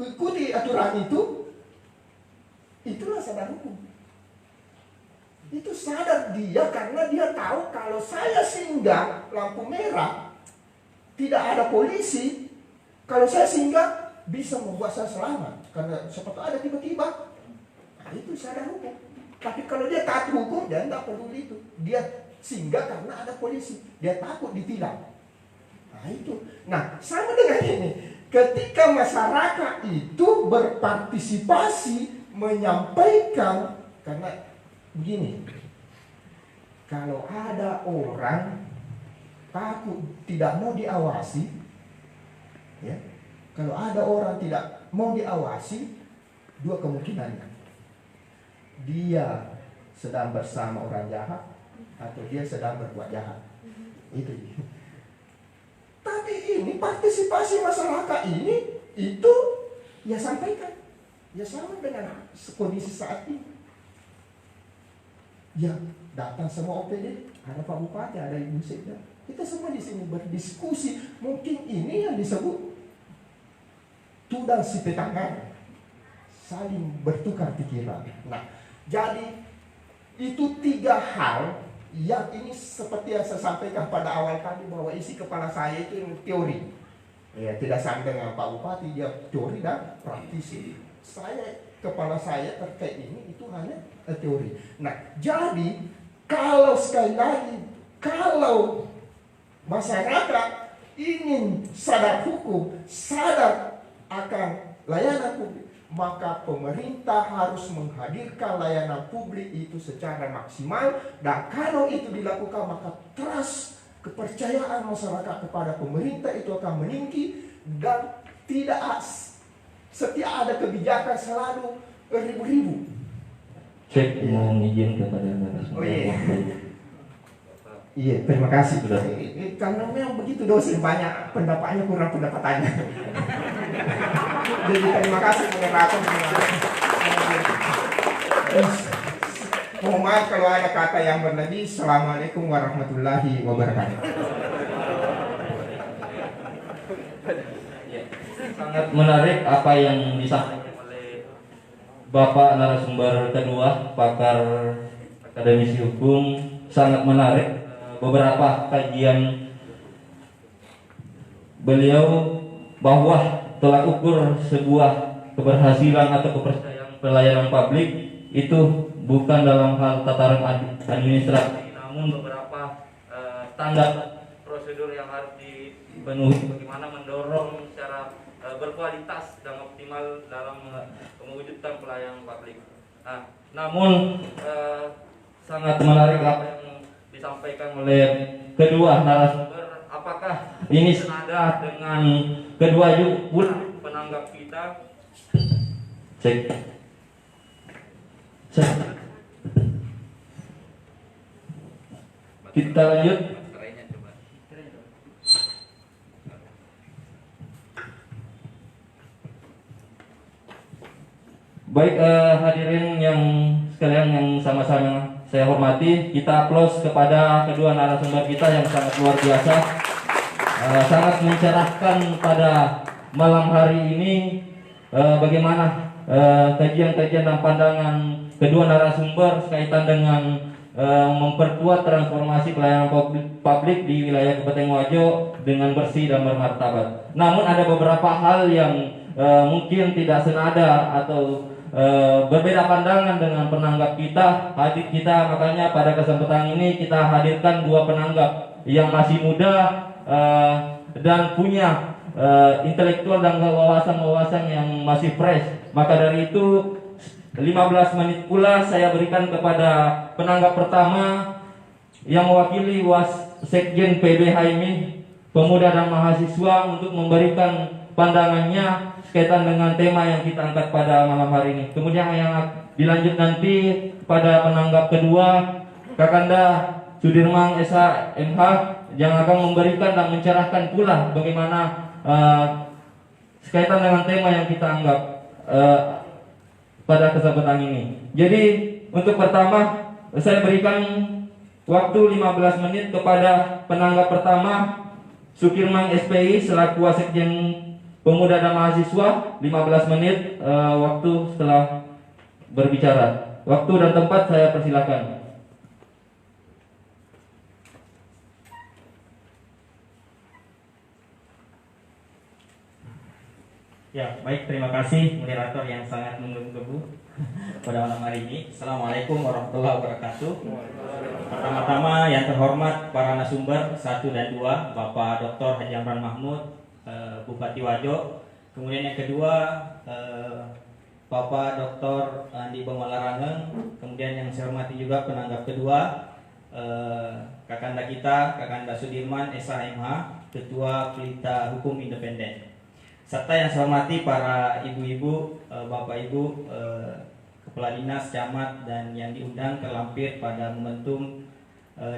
ikuti aturan itu, itulah sadar hukum. Itu sadar dia karena dia tahu kalau saya singgah lampu merah, tidak ada polisi, kalau saya singgah bisa membuat saya selamat. Karena seperti ada tiba-tiba, nah itu sadar hukum. Tapi kalau dia taat hukum, dia tidak peduli itu. Dia singgah karena ada polisi, dia takut ditilang. Nah itu. Nah sama dengan ini, ketika masyarakat itu berpartisipasi menyampaikan, karena begini, kalau ada orang takut tidak mau diawasi, ya, kalau ada orang tidak mau diawasi, dua kemungkinannya, dia sedang bersama orang jahat atau dia sedang berbuat jahat. Itu. Tapi ini partisipasi masyarakat ini itu ya sampaikan, ya sama dengan kondisi saat ini. Ya datang semua OPD, ada Pak Bupati, ada Ibu Sekda, kita semua di sini berdiskusi. Mungkin ini yang disebut tudang si tetangga, saling bertukar pikiran. Nah, jadi itu tiga hal yang ini seperti yang saya sampaikan pada awal tadi, bahwa isi kepala saya itu teori. Ya, tidak sama dengan Pak Bupati, dia teori dan praktisi. Kepala saya terkait ini itu hanya teori. Nah, jadi kalau sekali lagi, kalau masyarakat ingin sadar hukum, sadar akan layanan publik, maka pemerintah harus menghadirkan layanan publik itu secara maksimal. Dan kalau itu dilakukan, maka trust, kepercayaan masyarakat kepada pemerintah itu akan meninggi. Dan tidak setiap ada kebijakan selalu ribu-ribu. Cek mau izin kepada narasumber. Oh iya. Iya, terima kasih. Karena memang begitu dosen, banyak pendapatnya kurang pendapatannya. Jadi terima kasih moderator. Mohon maaf kalau ada kata yang berlebih. Assalamualaikum warahmatullahi wabarakatuh. Sangat menarik apa yang disampaikan oleh Bapak narasumber kedua, pakar akademisi hukum. Sangat menarik. Beberapa kajian beliau bahwa tolak ukur sebuah keberhasilan atau kepercayaan pelayanan publik itu bukan dalam hal tataran administrasi, namun beberapa standar prosedur yang harus dipenuhi, bagaimana mendorong secara berkualitas dan optimal dalam mewujudkan pelayanan publik. Nah, namun sangat menarik apa yang disampaikan oleh kedua narasumber. Apakah ini senada dengan kedua pula penanggap kita? Cek. Kita lanjut. Baik, hadirin yang sekalian yang sama-sama saya hormati, kita aplaus kepada kedua narasumber kita yang sangat luar biasa, sangat mencerahkan pada malam hari ini. Bagaimana kajian-kajian dan pandangan kedua narasumber sekaitan dengan memperkuat transformasi pelayanan publik di wilayah Kabupaten Wajo dengan bersih dan bermartabat. Namun ada beberapa hal yang mungkin tidak senada atau berbeda pandangan dengan penanggap kita, hadir kita. Makanya pada kesempatan ini kita hadirkan dua penanggap yang masih muda dan punya intelektual dan wawasan-wawasan yang masih fresh. Maka dari itu 15 menit pula saya berikan kepada penanggap pertama yang mewakili Sekjen PB HMI Pemuda dan Mahasiswa untuk memberikan pandangannya sekaitan dengan tema yang kita angkat pada malam hari ini. Kemudian yang dilanjut nanti pada penanggap kedua, Kakanda Sudirman SH.MH yang akan memberikan dan mencerahkan pula bagaimana sekaitan dengan tema yang kita anggap pada kesempatan ini. Jadi untuk pertama saya berikan waktu 15 menit kepada penanggap pertama Sukirman SPI selaku Sekjen Pemuda dan Mahasiswa. 15 menit waktu setelah berbicara. Waktu dan tempat saya persilakan. Ya, baik, terima kasih moderator yang sangat menggebu-gebu pada malam hari ini. Assalamualaikum warahmatullahi wabarakatuh. Pertama-tama yang terhormat para narasumber 1 dan 2, Bapak Dr. Haji Amran Mahmud, Bupati Wajo. Kemudian yang kedua, Bapak Dr. Andi Bangwalarangeng. Kemudian yang saya hormati juga penanggap kedua, Kakanda kita, Kakanda Sudirman SH.MH, Ketua Pelita Hukum Independen. Serta yang saya hormati para ibu-ibu, bapak ibu, kepala dinas, camat, dan yang diundang terlampir pada momentum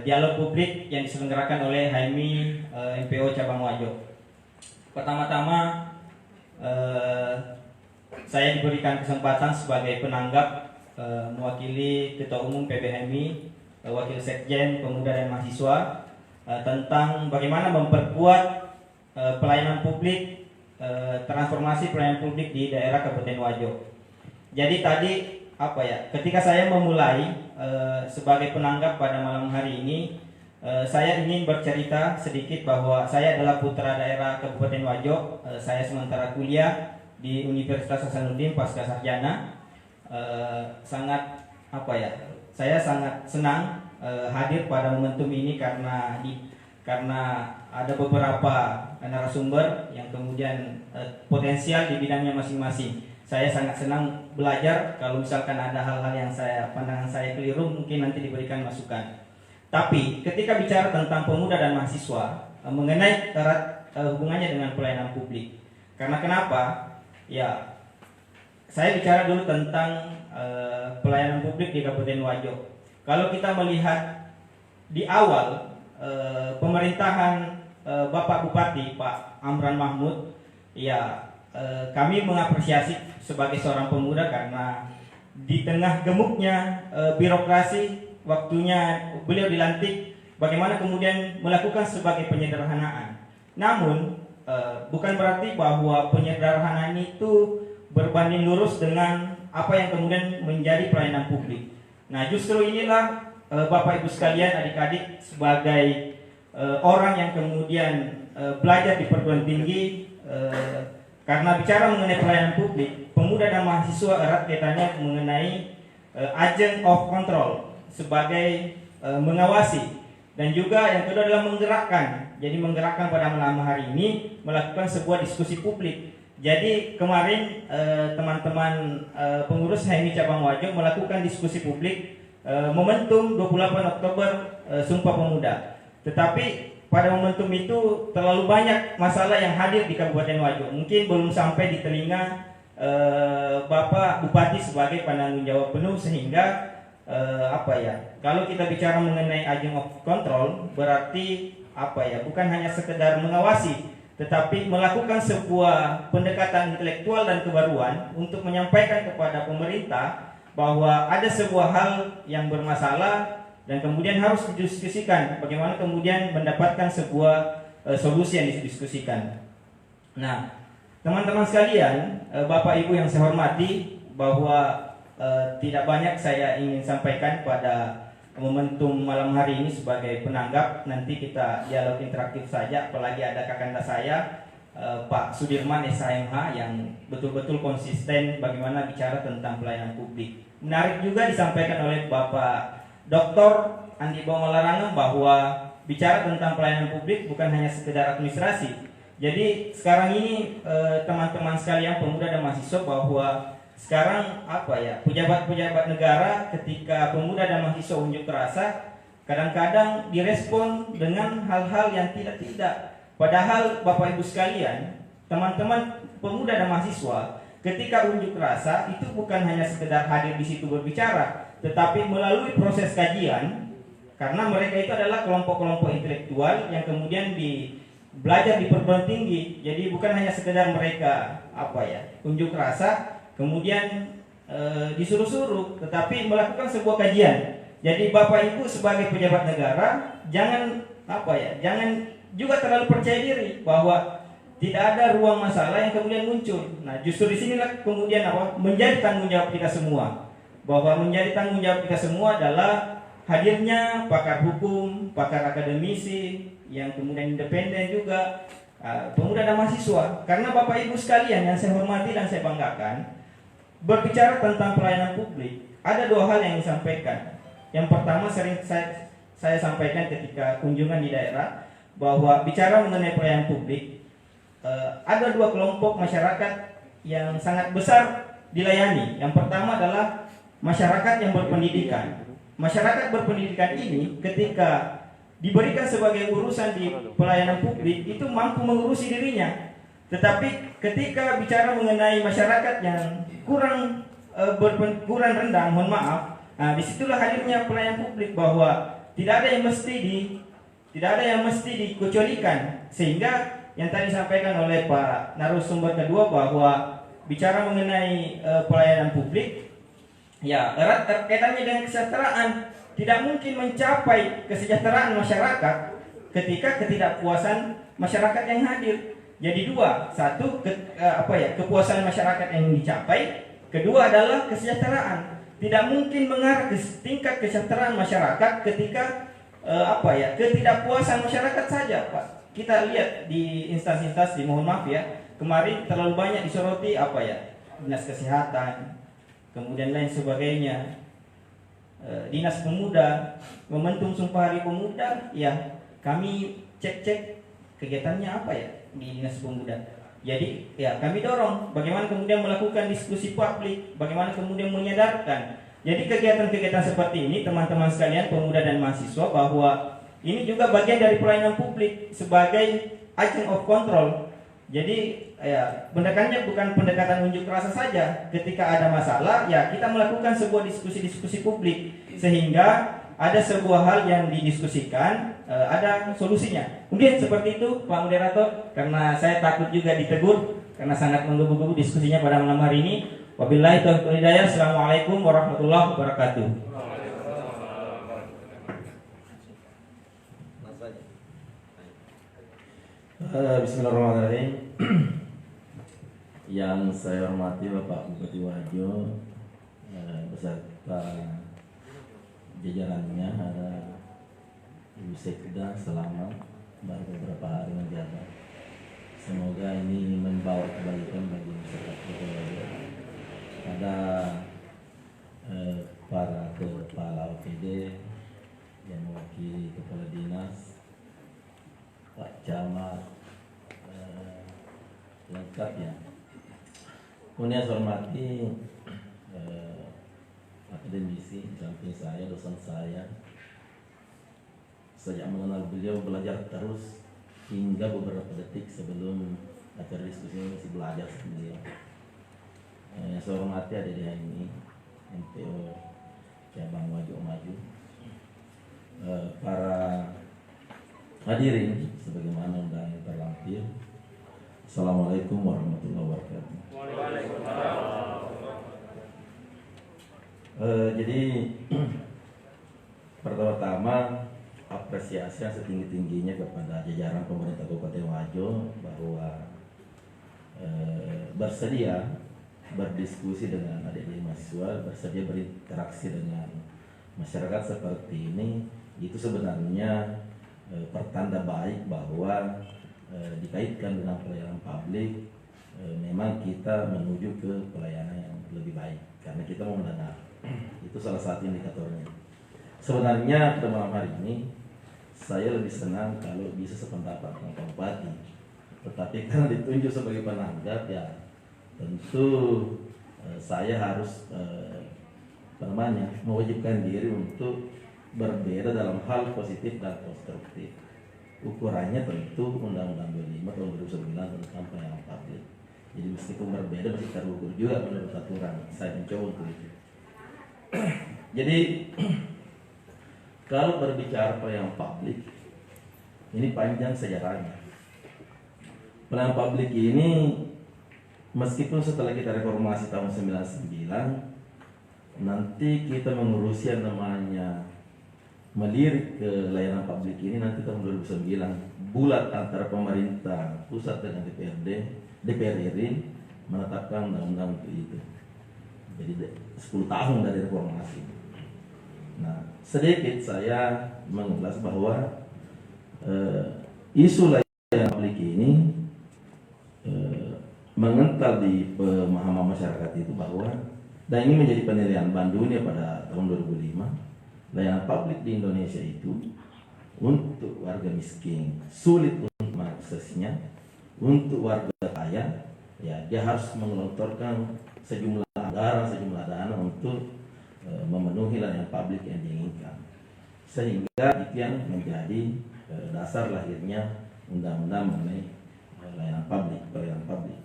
dialog publik yang diselenggarakan oleh HMI MPO Cabang Wajo. Pertama-tama saya diberikan kesempatan sebagai penanggap mewakili Ketua Umum PBHMI, Wakil Sekjen Pemuda dan Mahasiswa tentang bagaimana memperkuat pelayanan publik, transformasi pelayanan publik di daerah Kabupaten Wajo. Jadi tadi ketika saya memulai sebagai penanggap pada malam hari ini, saya ingin bercerita sedikit bahwa saya adalah putra daerah Kabupaten Wajo. Saya sementara kuliah di Universitas Hasanuddin pasca sarjana. Saya sangat senang hadir pada momentum ini karena ada beberapa narasumber yang kemudian potensial di bidangnya masing-masing. Saya sangat senang belajar. Kalau misalkan ada hal-hal yang pandangan saya keliru, mungkin nanti diberikan masukan. Tapi ketika bicara tentang pemuda dan mahasiswa, mengenai erat hubungannya dengan pelayanan publik. Karena kenapa? Ya, saya bicara dulu tentang pelayanan publik di Kabupaten Wajo. Kalau kita melihat di awal pemerintahan Bapak Bupati Pak Amran Mahmud, ya kami mengapresiasi sebagai seorang pemuda karena di tengah gemuknya birokrasi waktunya beliau dilantik, bagaimana kemudian melakukan sebagai penyederhanaan. Namun bukan berarti bahwa penyederhanaan itu berbanding lurus dengan apa yang kemudian menjadi pelayanan publik. Nah, justru inilah Bapak Ibu sekalian, adik-adik, sebagai orang yang kemudian belajar di perguruan tinggi, karena bicara mengenai pelayanan publik, pemuda dan mahasiswa erat kaitannya mengenai agent of control sebagai mengawasi, dan juga yang kedua adalah menggerakkan. Jadi menggerakkan pada malam hari ini melakukan sebuah diskusi publik. Jadi kemarin teman-teman pengurus HMI Cabang Wajo melakukan diskusi publik momentum 28 Oktober Sumpah Pemuda. Tetapi pada momentum itu terlalu banyak masalah yang hadir di Kabupaten Wajo. Mungkin belum sampai di telinga Bapak Bupati sebagai penanggung jawab penuh, sehingga kalau kita bicara mengenai agent of control berarti bukan hanya sekedar mengawasi, tetapi melakukan sebuah pendekatan intelektual dan kebaruan untuk menyampaikan kepada pemerintah bahwa ada sebuah hal yang bermasalah dan kemudian harus didiskusikan, bagaimana kemudian mendapatkan sebuah solusi yang didiskusikan. Nah, teman-teman sekalian, Bapak Ibu yang saya hormati, bahwa tidak banyak saya ingin sampaikan pada momentum malam hari ini sebagai penanggap. Nanti kita dialog interaktif saja, apalagi ada kakanda saya Pak Sudirman SHMH yang betul-betul konsisten bagaimana bicara tentang pelayanan publik. Menarik juga disampaikan oleh Bapak Dr. Andi Bongolarange bahwa bicara tentang pelayanan publik bukan hanya sekedar administrasi. Jadi sekarang ini teman-teman sekalian pemuda dan mahasiswa, bahwa sekarang pejabat-pejabat negara ketika pemuda dan mahasiswa unjuk rasa kadang-kadang direspon dengan hal-hal yang tidak. Padahal Bapak Ibu sekalian, teman-teman pemuda dan mahasiswa ketika unjuk rasa itu bukan hanya sekedar hadir di situ berbicara, tetapi melalui proses kajian, karena mereka itu adalah kelompok-kelompok intelektual yang kemudian belajar di perguruan tinggi. Jadi bukan hanya sekedar mereka unjuk rasa kemudian disuruh-suruh, tetapi melakukan sebuah kajian. Jadi Bapak Ibu sebagai pejabat negara jangan juga terlalu percaya diri bahwa tidak ada ruang masalah yang kemudian muncul. Nah, justru disinilah kemudian menjadi tanggung jawab kita semua. Bahwa menjadi tanggung jawab kita semua adalah hadirnya pakar hukum, pakar akademisi yang kemudian independen juga, pemuda dan mahasiswa. Karena Bapak Ibu sekalian yang saya hormati dan saya banggakan, berbicara tentang pelayanan publik, ada dua hal yang disampaikan. Yang pertama sering saya sampaikan ketika kunjungan di daerah, bahwa bicara mengenai pelayanan publik, ada dua kelompok masyarakat yang sangat besar dilayani. Yang pertama adalah masyarakat yang berpendidikan. Masyarakat berpendidikan ini ketika diberikan sebagai urusan di pelayanan publik itu mampu mengurusi dirinya. Tetapi ketika bicara mengenai masyarakat yang kurang rendah, mohon maaf, disitulah hadirnya pelayanan publik, bahwa tidak ada yang mesti dikecualikan. Sehingga yang tadi disampaikan oleh Pak narasumber kedua, bahwa bicara mengenai pelayanan publik, erat kaitannya dengan kesejahteraan. Tidak mungkin mencapai kesejahteraan masyarakat ketika ketidakpuasan masyarakat yang hadir. Jadi dua, satu kepuasan masyarakat yang dicapai, kedua adalah kesejahteraan. Tidak mungkin mengarah ke tingkat kesejahteraan masyarakat ketika ketidakpuasan masyarakat saja, Pak. Kita lihat di instansi-instansi, mohon maaf ya, kemarin terlalu banyak disoroti dinas kesehatan, kemudian lain sebagainya, dinas pemuda, momentum Sumpah Hari Pemuda, kami cek kegiatannya di dinas pemuda. Jadi kami dorong bagaimana kemudian melakukan diskusi publik, bagaimana kemudian menyadarkan. Jadi kegiatan-kegiatan seperti ini, teman-teman sekalian pemuda dan mahasiswa, bahwa ini juga bagian dari pelayanan publik sebagai agent of control. Jadi pendekatannya bukan pendekatan unjuk rasa saja. Ketika ada masalah, kita melakukan sebuah diskusi-diskusi publik, sehingga ada sebuah hal yang didiskusikan, ada solusinya. Mungkin seperti itu, Pak Moderator, karena saya takut juga ditegur karena sangat menggebu-gebu diskusinya pada malam hari ini. Wabillahi taufiq wal hidayah. Assalamualaikum warahmatullahi wabarakatuh. Bismillahirrahmanirrahim. Yang saya hormati Bapak Bupati Wajo beserta jajarannya, ada Ibu Sekda, selamat, baru beberapa hari menjabat. Semoga ini membawa kebaikan bagi masyarakat Kota Wajo. Ada para kepala OPD yang mewakili kepala dinas, Pak Camat, lengkap ya. Kemudian saya hormati akademisi di samping saya, dosen saya. Sejak mengenal beliau belajar terus hingga beberapa detik sebelum acara diskusi ini masih belajar sama beliau. Yang saya hormati ada di ini MPO cabang Wajo Maju, para hadirin sebagaimana undangan terlampir. Assalamualaikum warahmatullahi wabarakatuh. Jadi pertama-tama apresiasi yang setinggi-tingginya kepada jajaran pemerintah Kabupaten Wajo bahwa bersedia berdiskusi dengan adik-adik mahasiswa, bersedia berinteraksi dengan masyarakat seperti ini. Itu sebenarnya pertanda baik bahwa dikaitkan dengan pelayanan publik, memang kita menuju ke pelayanan yang lebih baik karena kita mau mendengar. Itu salah satu indikatornya. Sebenarnya pada malam hari ini saya lebih senang kalau bisa sependapat dengan Pak Bupati, tetapi karena ditunjuk sebagai penanggap ya tentu saya harus mewajibkan diri untuk berbeda dalam hal positif dan konstruktif. Ukurannya tentu Undang-Undang 25 tahun 2009 tentang pelayanan publik. Jadi meskipun berbeda masih terukur juga menurut aturan. Saya mencoba untuk itu. Jadi kalau berbicara pelayanan publik, ini panjang sejarahnya. Pelayanan publik ini meskipun setelah kita reformasi tahun 99, nanti kita mengurusi yang namanya melirik ke layanan publik ini nanti tahun 2009, bulat antara pemerintah pusat dengan DPR RI menetapkan undang-undang itu. Jadi 10 tahun dari reformasi. Nah, sedikit saya mengulas bahwa isu layanan publik ini mengental di pemahaman masyarakat itu bahwa, dan ini menjadi penilaian Bank Dunia pada tahun 2005, layanan publik di Indonesia itu untuk warga miskin sulit untuk mengaksesnya, untuk warga kaya ya dia harus menggelontorkan sejumlah anggaran, sejumlah dana untuk memenuhi layanan publik yang diinginkan, sehingga itu yang menjadi dasar lahirnya undang-undang mengenai layanan publik.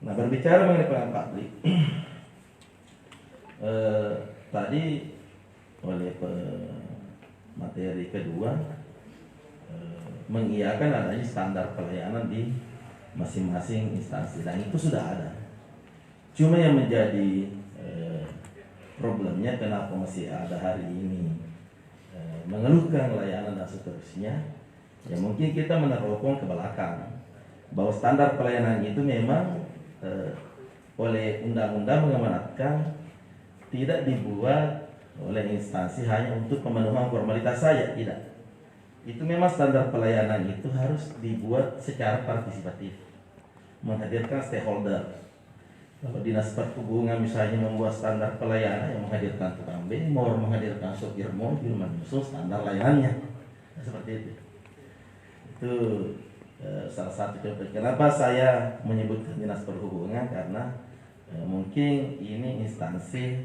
Nah, berbicara mengenai pelayanan publik, tadi oleh materi kedua mengiyakan adanya standar pelayanan di masing-masing instansi, dan itu sudah ada. Cuma yang menjadi problemnya kenapa masih ada hari ini mengeluhkan layanan dan seterusnya, ya mungkin kita meneropong ke belakang bahwa standar pelayanan itu memang oleh undang-undang mengamanatkan tidak dibuat oleh instansi hanya untuk pemenuhan formalitas saja, tidak. Itu memang standar pelayanan itu harus dibuat secara partisipatif, menghadirkan stakeholder. Kalau dinas perhubungan misalnya membuat standar pelayanan yang menghadirkan tukang bemor, menghadirkan sopir mobil, menyusun standar layanannya, nah, seperti itu. Itu salah satu contoh. Kenapa saya menyebutkan dinas perhubungan, karena mungkin ini instansi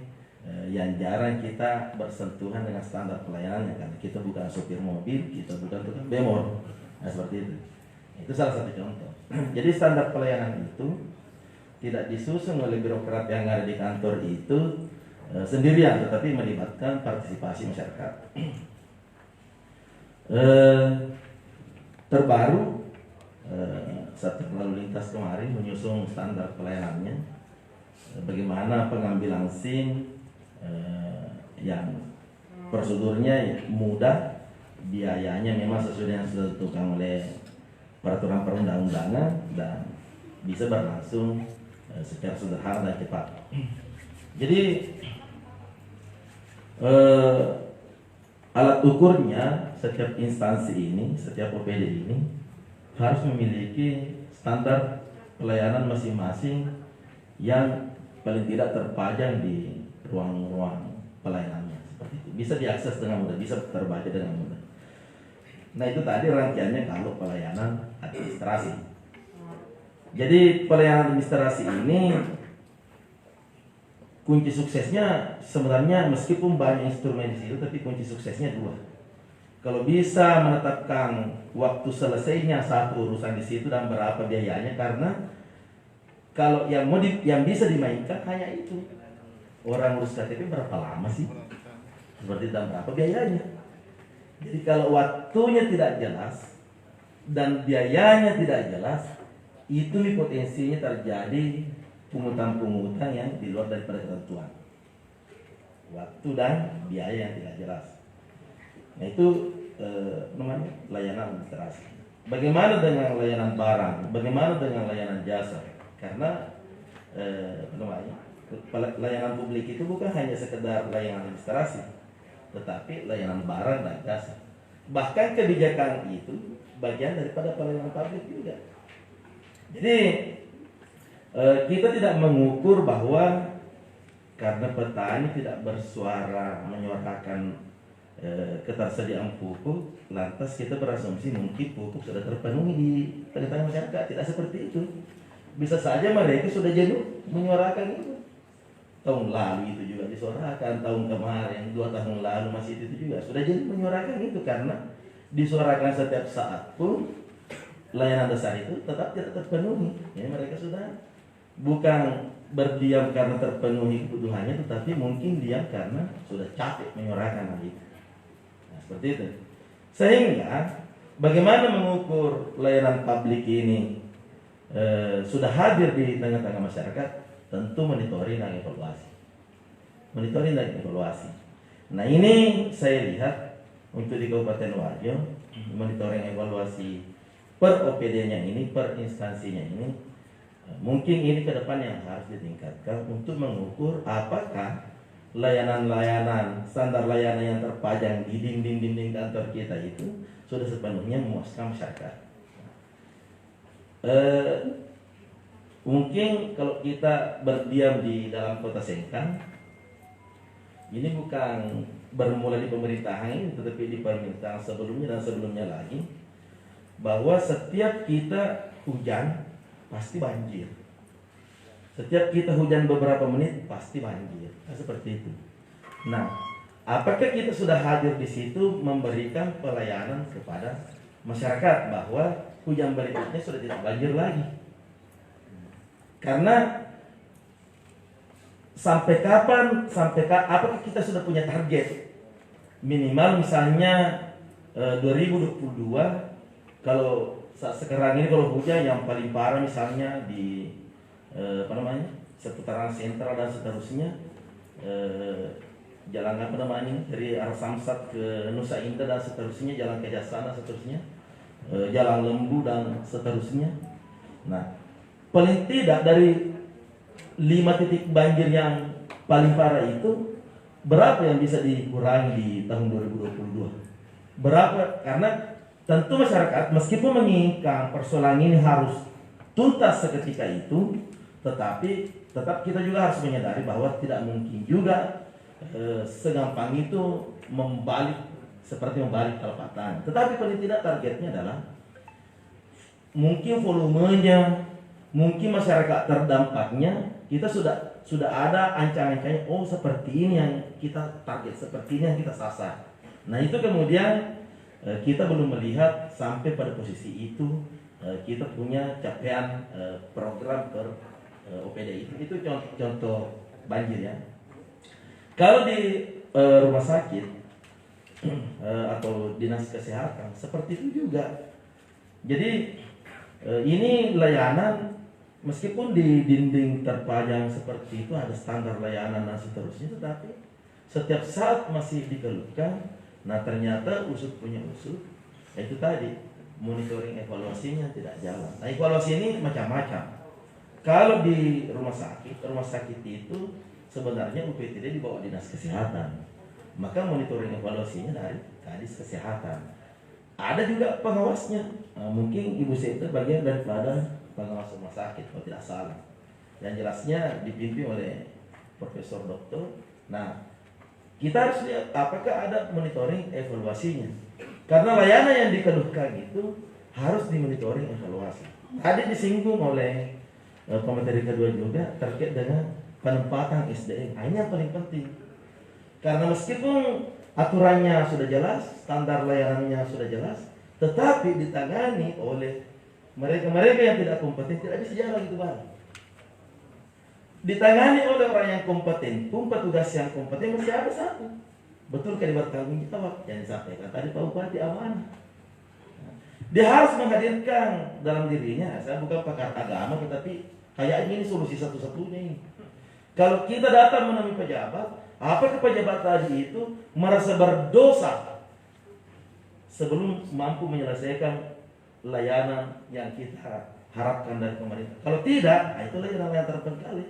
yang jarang kita bersentuhan dengan standar pelayanannya, karena kita bukan sopir mobil, kita bukan tukang bemor, nah, seperti itu. Itu salah satu contoh. Jadi standar pelayanan itu tidak disusun oleh birokrat yang ada di kantor itu sendirian, tetapi melibatkan partisipasi masyarakat. Terbaru Satgas Lalu Lintas kemarin menyusun standar pelayanannya. bagaimana pengambilan SIM yang prosedurnya mudah, biayanya memang sesuai dengan sudah ditentukan oleh peraturan perundang-undangan dan bisa berlangsung secara sederhana dan cepat. Jadi alat ukurnya setiap instansi ini, setiap OPD ini harus memiliki standar pelayanan masing-masing yang paling tidak terpajang di ruang-ruang pelayanannya. Seperti itu. Bisa diakses dengan mudah, bisa terbaca dengan mudah. Nah itu tadi rangkaiannya kalau pelayanan administrasi. Jadi pelayanan administrasi ini kunci suksesnya sebenarnya meskipun banyak instrumen di situ, tapi kunci suksesnya dua. Kalau bisa menetapkan waktu selesainya satu urusan di situ dan berapa biayanya, karena kalau yang bisa dimainkan hanya itu. Orang urus KTP berapa lama sih? Seperti dan berapa biayanya? Jadi kalau waktunya tidak jelas dan biayanya tidak jelas, itu potensinya terjadi pungutan-pungutan yang di luar daripada ketentuan. Waktu dan biaya yang tidak jelas. Nah itu namanya layanan administrasi. Bagaimana dengan layanan barang? Bagaimana dengan layanan jasa? Karena layanan publik itu bukan hanya sekedar layanan administrasi, tetapi layanan barang dan jasa. Bahkan kebijakan itu bagian daripada pelayanan publik juga. Jadi kita tidak mengukur bahwa karena petani tidak bersuara menyuarakan ketersediaan pupuk, lantas kita berasumsi mungkin pupuk sudah terpenuhi di tengah-tengah masyarakat. Tidak seperti itu. Bisa saja mereka sudah jenuh menyuarakan itu. Tahun lalu itu juga disuarakan, tahun kemarin, 2 tahun lalu masih itu juga sudah jenuh menyuarakan itu, karena disuarakan setiap saat pun layanan dasar itu tetap tidak terpenuhi. Ya, mereka sudah bukan berdiam karena terpenuhi kebutuhannya, tetapi mungkin diam karena sudah capek menyuarakan hal itu. Nah, seperti itu. Sehingga bagaimana mengukur layanan publik ini sudah hadir di tengah-tengah masyarakat? Tentu monitoring dan evaluasi. Monitoring dan evaluasi. Nah ini saya lihat untuk di Kabupaten Wajo, monitoring evaluasi per OPD-nya ini, per instansinya ini, mungkin ini ke depan yang harus ditingkatkan untuk mengukur apakah layanan-layanan, standar layanan yang terpajang di dinding-dinding kantor kita itu sudah sepenuhnya memuaskan masyarakat. Mungkin kalau kita berdiam di dalam kota Sengkang, ini bukan bermula di pemerintahan ini, tetapi di pemerintahan sebelumnya dan sebelumnya lagi, bahwa setiap kita hujan pasti banjir. Setiap kita hujan beberapa menit pasti banjir. Nah, seperti itu. Nah, apakah kita sudah hadir di situ memberikan pelayanan kepada masyarakat bahwa hujan berikutnya sudah tidak banjir lagi? Karena sampai kapan, apakah kita sudah punya target minimal misalnya 2022, kalau saat sekarang ini kalau hujan yang paling parah misalnya di seputaran sentral dan seterusnya, jalan dari arah Samsat ke Nusa Indah dan seterusnya, jalan Kejaksaan dan seterusnya, jalan Lembu dan seterusnya. Nah, paling tidak dari 5 titik banjir yang paling parah itu, berapa yang bisa dikurangi di tahun 2022? Berapa? Karena tentu masyarakat meskipun menginginkan persoalan ini harus tuntas seketika itu, tetapi tetap kita juga harus menyadari bahwa tidak mungkin juga segampang itu seperti membalik telapak tangan. Tetapi paling tidak targetnya adalah mungkin volumenya, mungkin masyarakat terdampaknya, kita sudah ada ancang-ancangnya, oh seperti ini yang kita target, seperti ini yang kita sasar. Nah itu kemudian kita belum melihat sampai pada posisi itu kita punya capaian program per OPD itu contoh banjir ya. Kalau di rumah sakit atau dinas kesehatan seperti itu juga. Jadi ini layanan meskipun di dinding terpajang seperti itu ada standar layanan dan seterusnya, tetapi setiap saat masih dikeluhkan. Nah ternyata usut punya usut, itu tadi monitoring evaluasinya tidak jalan. Nah evaluasi ini macam-macam. Kalau di rumah sakit itu sebenarnya UPTD di bawah dinas kesehatan, maka monitoring evaluasinya dari kadis kesehatan. Ada juga pengawasnya. Nah, mungkin Ibu Sekda bagian daripada pengawas rumah sakit kalau tidak salah. Yang jelasnya dipimpin oleh Profesor Doktor. Nah kita harus lihat apakah ada monitoring evaluasinya. Karena layanan yang dikeluhkan itu harus dimonitoring evaluasi. Tadi disinggung oleh pemateri kedua juga terkait dengan penempatan SDM. Nah, ini yang paling penting. Karena meskipun aturannya sudah jelas, standar layanannya sudah jelas, tetapi ditangani oleh mereka-mereka yang tidak kompeten tidak bisa jalan gitu Bang. Ditangani oleh orang yang kompeten pun petugas yang kompeten masih ada satu. Betul kan bertanggung jawab yang disampaikan tadi Pak Bupati amanah. Dia harus menghadirkan dalam dirinya, saya bukan pakar agama tetapi kayaknya ini solusi satu-satunya ini. Kalau kita datang menemui pejabat, apakah pejabat tadi itu merasa berdosa sebelum mampu menyelesaikan layanan yang kita harapkan dari pemerintah? Kalau tidak, nah itulah yang terpenggalih.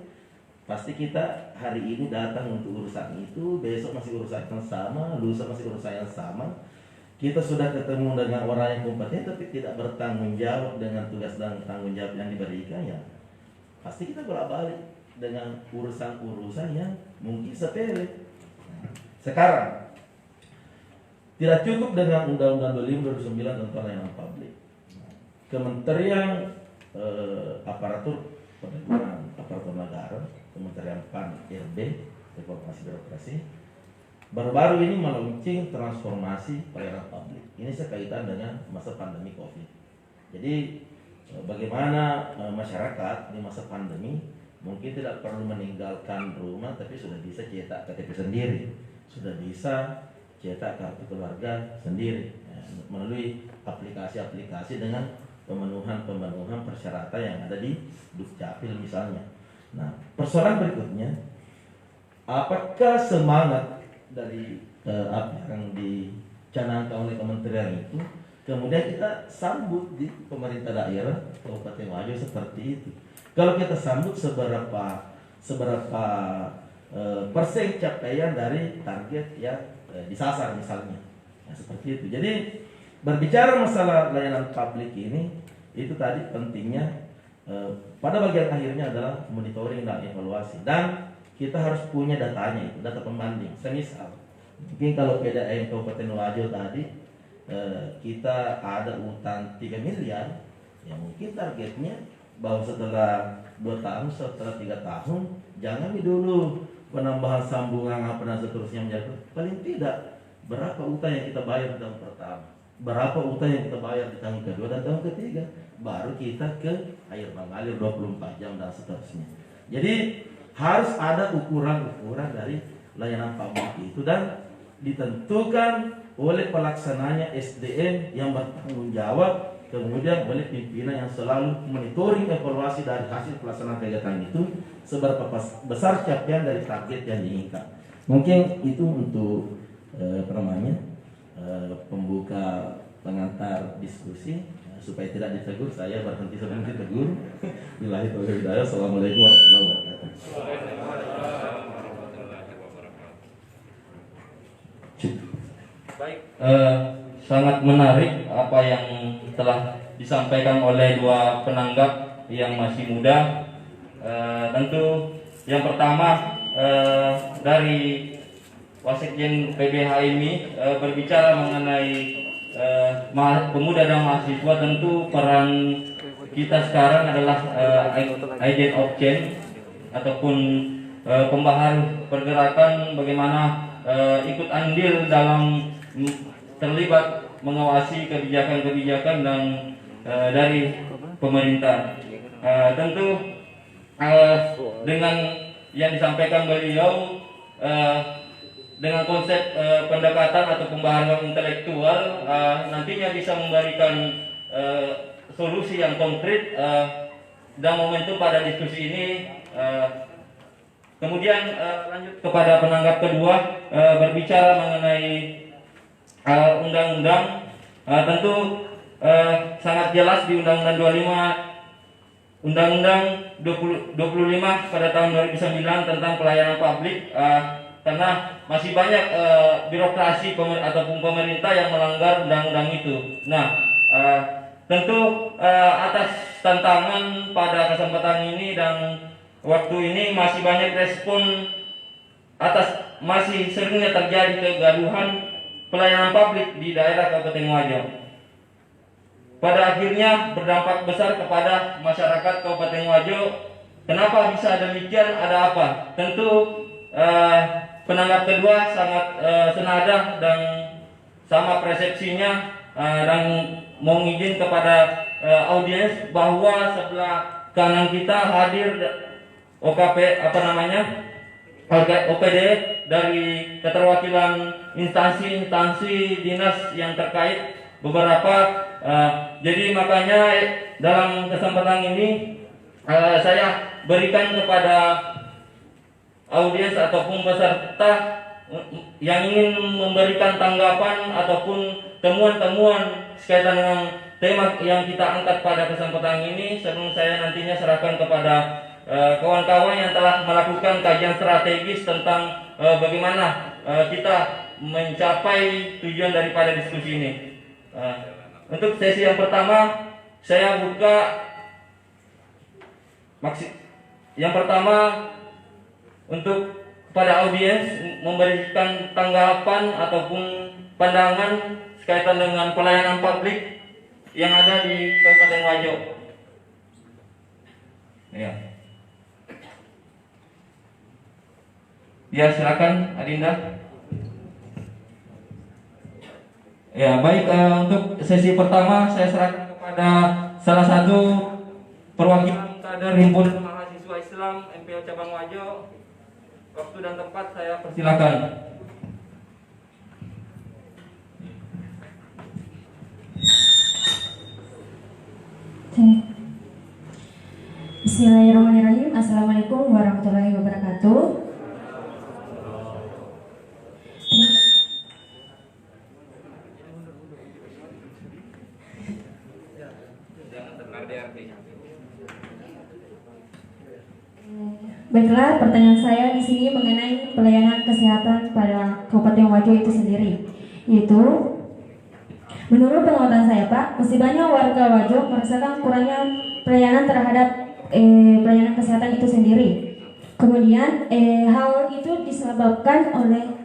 Pasti kita hari ini datang untuk urusan itu, besok masih urusan yang sama, lusa masih urusan yang sama. Kita sudah ketemu dengan orang yang kompeten tapi tidak bertanggung jawab dengan tugas dan tanggung jawab yang diberikan, ya pasti kita bolak-balik dengan urusan-urusan yang mungkin sepele. Sekarang tidak cukup dengan Undang-Undang 25 2009 tentang layanan publik. Kementerian Aparatur Negara, Kementerian PAN RB, Reformasi Birokrasi, baru-baru ini meluncing transformasi pelayanan publik. Ini sekaitan dengan masa pandemi COVID. Jadi bagaimana masyarakat di masa pandemi mungkin tidak perlu meninggalkan rumah, tapi sudah bisa cetak KTP sendiri, sudah bisa cetak kartu keluarga sendiri melalui aplikasi-aplikasi dengan pemenuhan persyaratan yang ada di Dukcapil misalnya. Nah, persoalan berikutnya, apakah semangat dari apa yang dicanangkan oleh kementerian itu kemudian kita sambut di pemerintah daerah Kabupaten Wajo seperti itu? Kalau kita sambut seberapa persen capaian dari target yang disasar misalnya, nah, seperti itu. Jadi berbicara masalah layanan publik ini, itu tadi pentingnya pada bagian akhirnya adalah monitoring dan evaluasi, dan kita harus punya datanya itu, data pembanding. Semisal mungkin kalau PDAM Kabupaten Wajo tadi kita ada utang 3 miliar, ya mungkin targetnya bahwa setelah 2 tahun, setelah 3 tahun, jangan dulu penambahan sambungan apa dan seterusnya menjadi paling tidak berapa utang yang kita bayar di tahun pertama, berapa utang yang kita bayar di tahun kedua dan tahun ketiga, baru kita ke air mengalir 24 jam dan seterusnya. Jadi harus ada ukuran-ukuran dari layanan publik itu dan ditentukan oleh pelaksananya SDM yang bertanggung jawab, kemudian oleh pimpinan yang selalu monitoring evaluasi dari hasil pelaksanaan kegiatan itu seberapa besar capaian dari target yang diinginkan. Mungkin itu untuk pembuka pengantar diskusi. Supaya tidak ditegur, saya berhenti sebelum ditegur. Billahi taufiq hidayah. Assalamualaikum warahmatullahi wabarakatuh. Baik, sangat menarik apa yang telah disampaikan oleh dua penanggap yang masih muda. Tentu yang pertama dari Wasekjen PBHMI berbicara mengenai pemuda dan mahasiswa. Tentu peran kita sekarang adalah agent of change ataupun pembaharu pergerakan, bagaimana ikut andil dalam terlibat mengawasi kebijakan-kebijakan dan dari pemerintah. Tentu dengan yang disampaikan beliau dengan konsep pendekatan atau pembaharuan intelektual nantinya bisa memberikan solusi yang konkret dan momentum pada diskusi ini. Kemudian lanjut kepada penanggap kedua, berbicara mengenai undang-undang. Tentu sangat jelas di Undang-Undang 25 pada tahun 2009 tentang pelayanan publik, karena masih banyak birokrasi ataupun pemerintah yang melanggar undang-undang itu. Nah, tentu atas tantangan pada kesempatan ini dan waktu ini masih banyak respon atas masih seringnya terjadi kegaduhan pelayanan publik di daerah Kabupaten Wajo. Pada akhirnya berdampak besar kepada masyarakat Kabupaten Wajo. Kenapa bisa demikian? Ada apa? Tentu penanggap kedua sangat senada dan sama persepsinya, dan mau izin kepada audiens bahwa sebelah kanan kita hadir OKP OPD dari keterwakilan instansi dinas yang terkait beberapa. Jadi makanya dalam kesempatan ini saya berikan kepada audiens ataupun peserta yang ingin memberikan tanggapan ataupun temuan-temuan sekaitan dengan tema yang kita angkat pada kesempatan ini, sebelum saya nantinya serahkan kepada kawan-kawan yang telah melakukan kajian strategis tentang bagaimana kita mencapai tujuan daripada diskusi ini. Untuk sesi yang pertama, saya buka yang pertama untuk kepada audiens memberikan tanggapan ataupun pandangan sekaitan dengan pelayanan publik yang ada di Kabupaten Wajo. Ya, silakan Adinda. Ya, baik, untuk sesi pertama saya serahkan kepada salah satu perwakilan kader Himpunan Mahasiswa Islam MPO Cabang Wajo. Waktu dan tempat saya persilakan. Bismillahirrahmanirrahim. Assalamualaikum warahmatullahi wabarakatuh. Baiklah, pertanyaan saya di sini mengenai pelayanan kesehatan pada Kabupaten Wajo itu sendiri. Yaitu, menurut pengamatan saya, Pak, masih banyak warga Wajo merasakan kurangnya pelayanan terhadap pelayanan kesehatan itu sendiri. Kemudian hal itu disebabkan oleh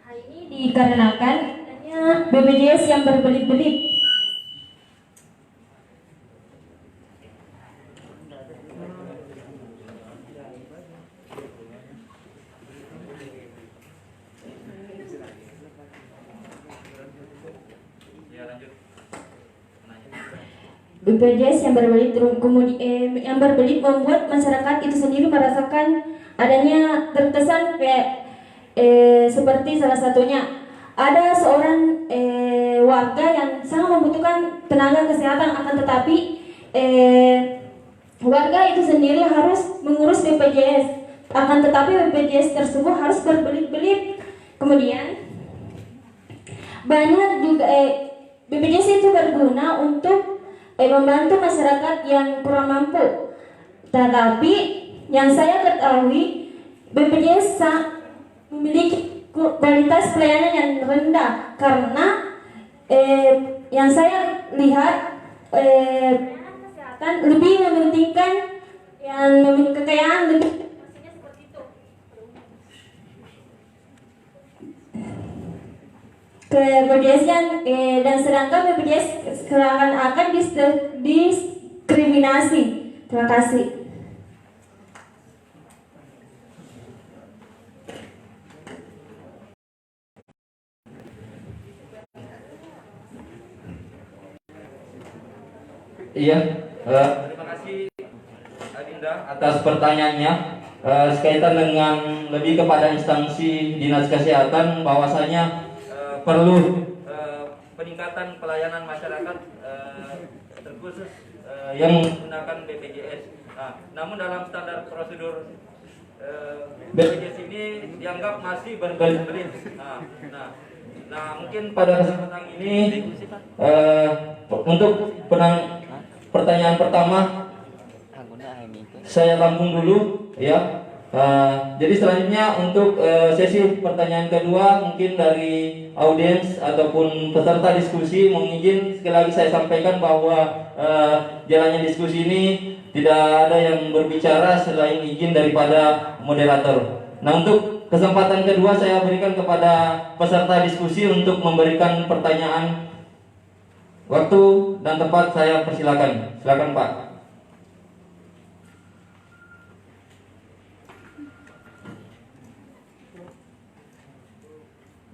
hal ini dikarenakan adanya BPJS yang berbelit-belit. BPJS yang berbelit membuat masyarakat itu sendiri merasakan adanya terkesan kayak seperti salah satunya ada seorang warga yang sangat membutuhkan tenaga kesehatan, akan tetapi warga itu sendiri harus mengurus BPJS, akan tetapi BPJS tersebut harus berbelit-belit. Kemudian banyak juga BPJS itu berguna untuk membantu masyarakat yang kurang mampu. Tetapi yang saya ketahui BPJS memiliki kualitas pelayanan yang rendah, karena yang saya lihat pelayanan kesehatan lebih mementingkan yang kekayaan lebih seperti itu. Ke BPJS yang dan sedangkan BPJS akan diskriminasi. Terima kasih. Iya, terima kasih Adinda atas pertanyaannya. Sekaitan dengan lebih kepada instansi dinas kesehatan, bahwasanya perlu peningkatan pelayanan masyarakat terkhusus yang menggunakan BPJS. Namun dalam standar prosedur BPJS ini dianggap masih berbelit-belit. Mungkin pada kesempatan ini untuk pertanyaan pertama saya tampung dulu ya. Jadi selanjutnya untuk sesi pertanyaan kedua mungkin dari audiens ataupun peserta diskusi, mohon izin sekali lagi saya sampaikan bahwa jalannya diskusi ini tidak ada yang berbicara selain izin daripada moderator. Nah, untuk kesempatan kedua saya berikan kepada peserta diskusi untuk memberikan pertanyaan. Waktu dan tempat saya persilakan. Silakan Pak.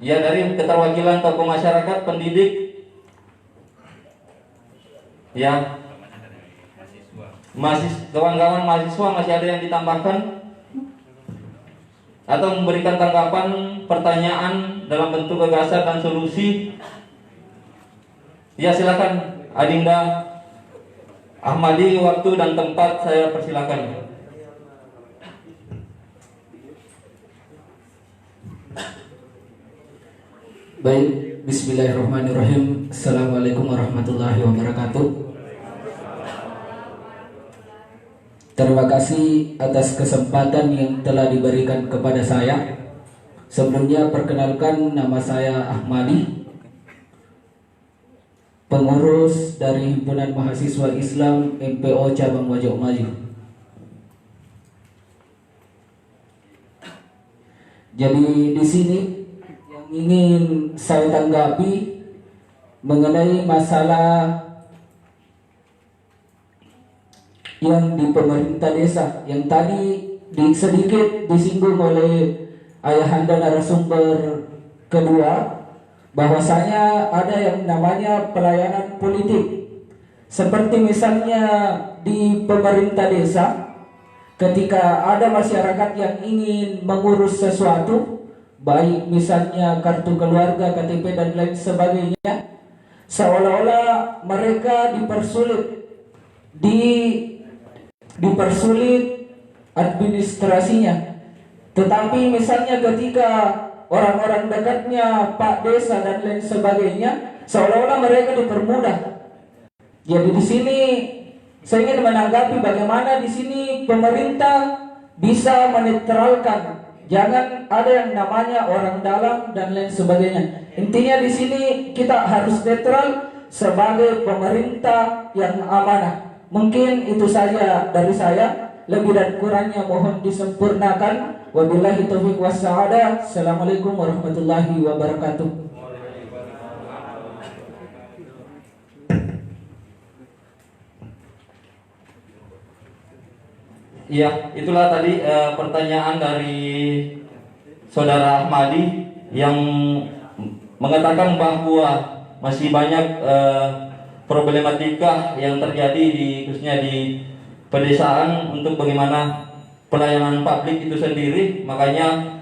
Ya, dari keterwakilan tokoh masyarakat, pendidik. Ya. Kawan-kawan mahasiswa masih ada yang ditambahkan atau memberikan tanggapan, pertanyaan dalam bentuk gagasan dan solusi? Ya, silakan Adinda Ahmadi, waktu dan tempat saya persilakan. Baik, bismillahirrahmanirrahim. Assalamualaikum warahmatullahi wabarakatuh. Terima kasih atas kesempatan yang telah diberikan kepada saya. Sebelumnya perkenalkan, nama saya Ahmadi, pengurus dari Himpunan Mahasiswa Islam MPO Cabang Wajok Maju. Jadi di sini yang ingin saya tanggapi mengenai masalah yang di pemerintah desa yang tadi sedikit disinggung oleh ayahanda narasumber kedua, bahwasanya ada yang namanya pelayanan politik. Seperti misalnya di pemerintah desa, ketika ada masyarakat yang ingin mengurus sesuatu, baik misalnya kartu keluarga, KTP dan lain sebagainya, seolah-olah mereka dipersulit administrasinya. Tetapi misalnya ketika orang-orang dekatnya Pak Desa dan lain sebagainya, seolah-olah mereka dipermudah. Jadi di sini saya ingin menanggapi bagaimana di sini pemerintah bisa menetralkan, jangan ada yang namanya orang dalam dan lain sebagainya. Intinya di sini kita harus netral sebagai pemerintah yang amanah. Mungkin itu saja dari saya. Lebih dan kurangnya mohon disempurnakan. Wabillahi taufiq wassa'adah. Assalamualaikum warahmatullahi wabarakatuh. Ya, itulah tadi pertanyaan dari Saudara Ahmadi yang mengatakan bahwa masih banyak problematika yang terjadi khususnya di pedesaan untuk bagaimana pelayanan publik itu sendiri. Makanya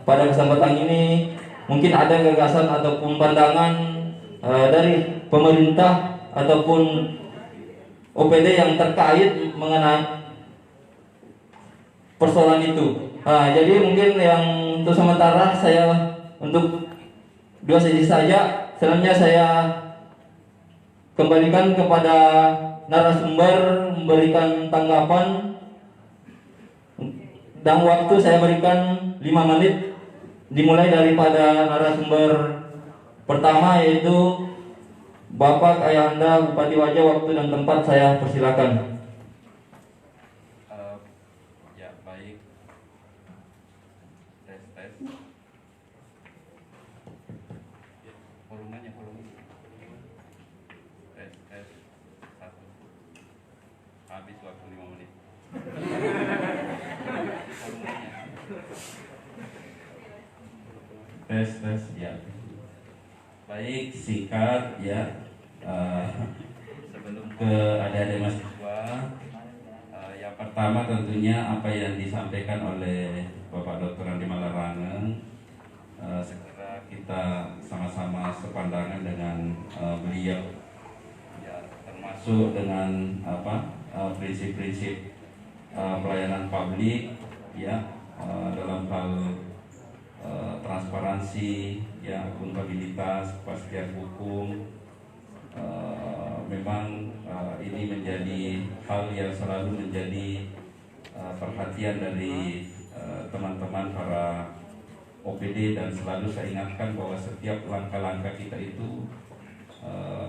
pada kesempatan ini mungkin ada gagasan ataupun pandangan dari pemerintah ataupun OPD yang terkait mengenai persoalan itu. Jadi mungkin yang untuk sementara saya untuk 2 sesi saja. Selanjutnya saya kembalikan kepada narasumber memberikan tanggapan, dan waktu saya berikan 5 menit dimulai daripada narasumber pertama, yaitu Bapak Ayahanda Bupati Wajah. Waktu dan tempat saya persilakan. Ya, baik. Tes. Volumenya. Tes. 1. Habis waktu 5 menit. Volumenya. Tes, ya. Baik, singkat ya. Sebelum ke adik-adik mahasiswa, yang pertama tentunya apa yang disampaikan oleh Bapak Dr. Andi Malarangeng segera kita sama-sama sepandangan dengan beliau, ya, termasuk dengan prinsip-prinsip pelayanan publik, ya, dalam hal transparansi, ya, akuntabilitas, kepastian hukum. Memang ini menjadi hal yang selalu menjadi perhatian dari teman-teman para OPD, dan selalu saya ingatkan bahwa setiap langkah-langkah kita itu,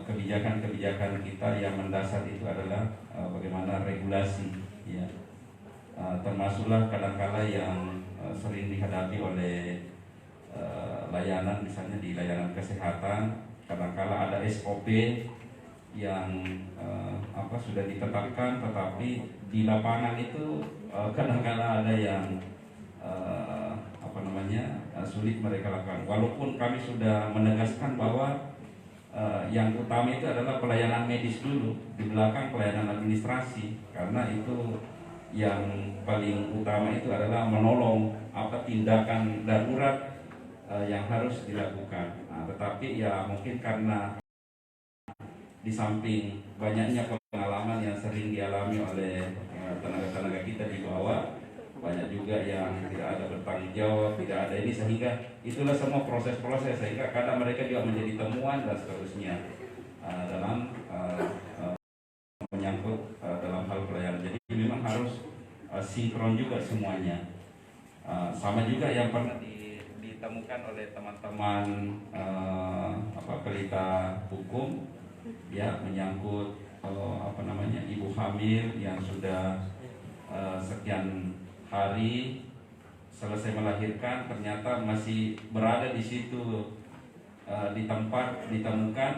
kebijakan-kebijakan kita yang mendasar itu adalah bagaimana regulasi, ya. Termasuklah kadang-kala yang sering dihadapi oleh layanan, misalnya di layanan kesehatan, kadang-kala ada SOP yang sudah ditetapkan, tetapi di lapangan itu kadang-kala ada yang sulit mereka lakukan. Walaupun kami sudah menegaskan bahwa yang utama itu adalah pelayanan medis dulu, di belakang pelayanan administrasi, karena itu yang paling utama itu adalah menolong tindakan darurat yang harus dilakukan. Tetapi ya mungkin karena di samping banyaknya pengalaman yang sering dialami oleh tenaga-tenaga kita di bawah, banyak juga yang tidak ada bertanggung jawab, tidak ada ini, sehingga itulah semua proses-proses, sehingga kadang mereka juga menjadi temuan dan seterusnya dalam menyangkut dalam hal pelayanan. Jadi memang harus sinkron juga semuanya. Sama juga yang pernah ditemukan oleh teman-teman pelita hukum, ya, menyangkut ibu hamil yang sudah sekian hari selesai melahirkan, ternyata masih berada di situ di tempat ditemukan,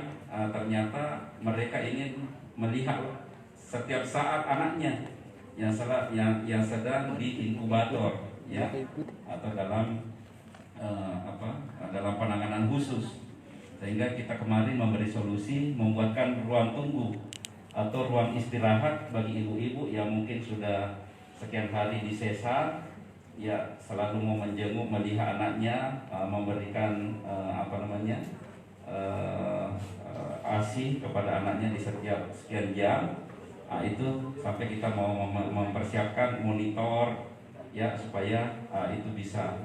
ternyata mereka ingin melihat setiap saat anaknya yang sedang di inkubator, ya, atau dalam dalam penanganan khusus. Sehingga kita kemarin memberi solusi, membuatkan ruang tunggu atau ruang istirahat bagi ibu-ibu yang mungkin sudah sekian hari di sesar, ya, selalu mau menjenguk, melihat anaknya, memberikan ASI kepada anaknya di setiap sekian jam. Itu sampai kita mau mempersiapkan monitor, ya, supaya itu bisa.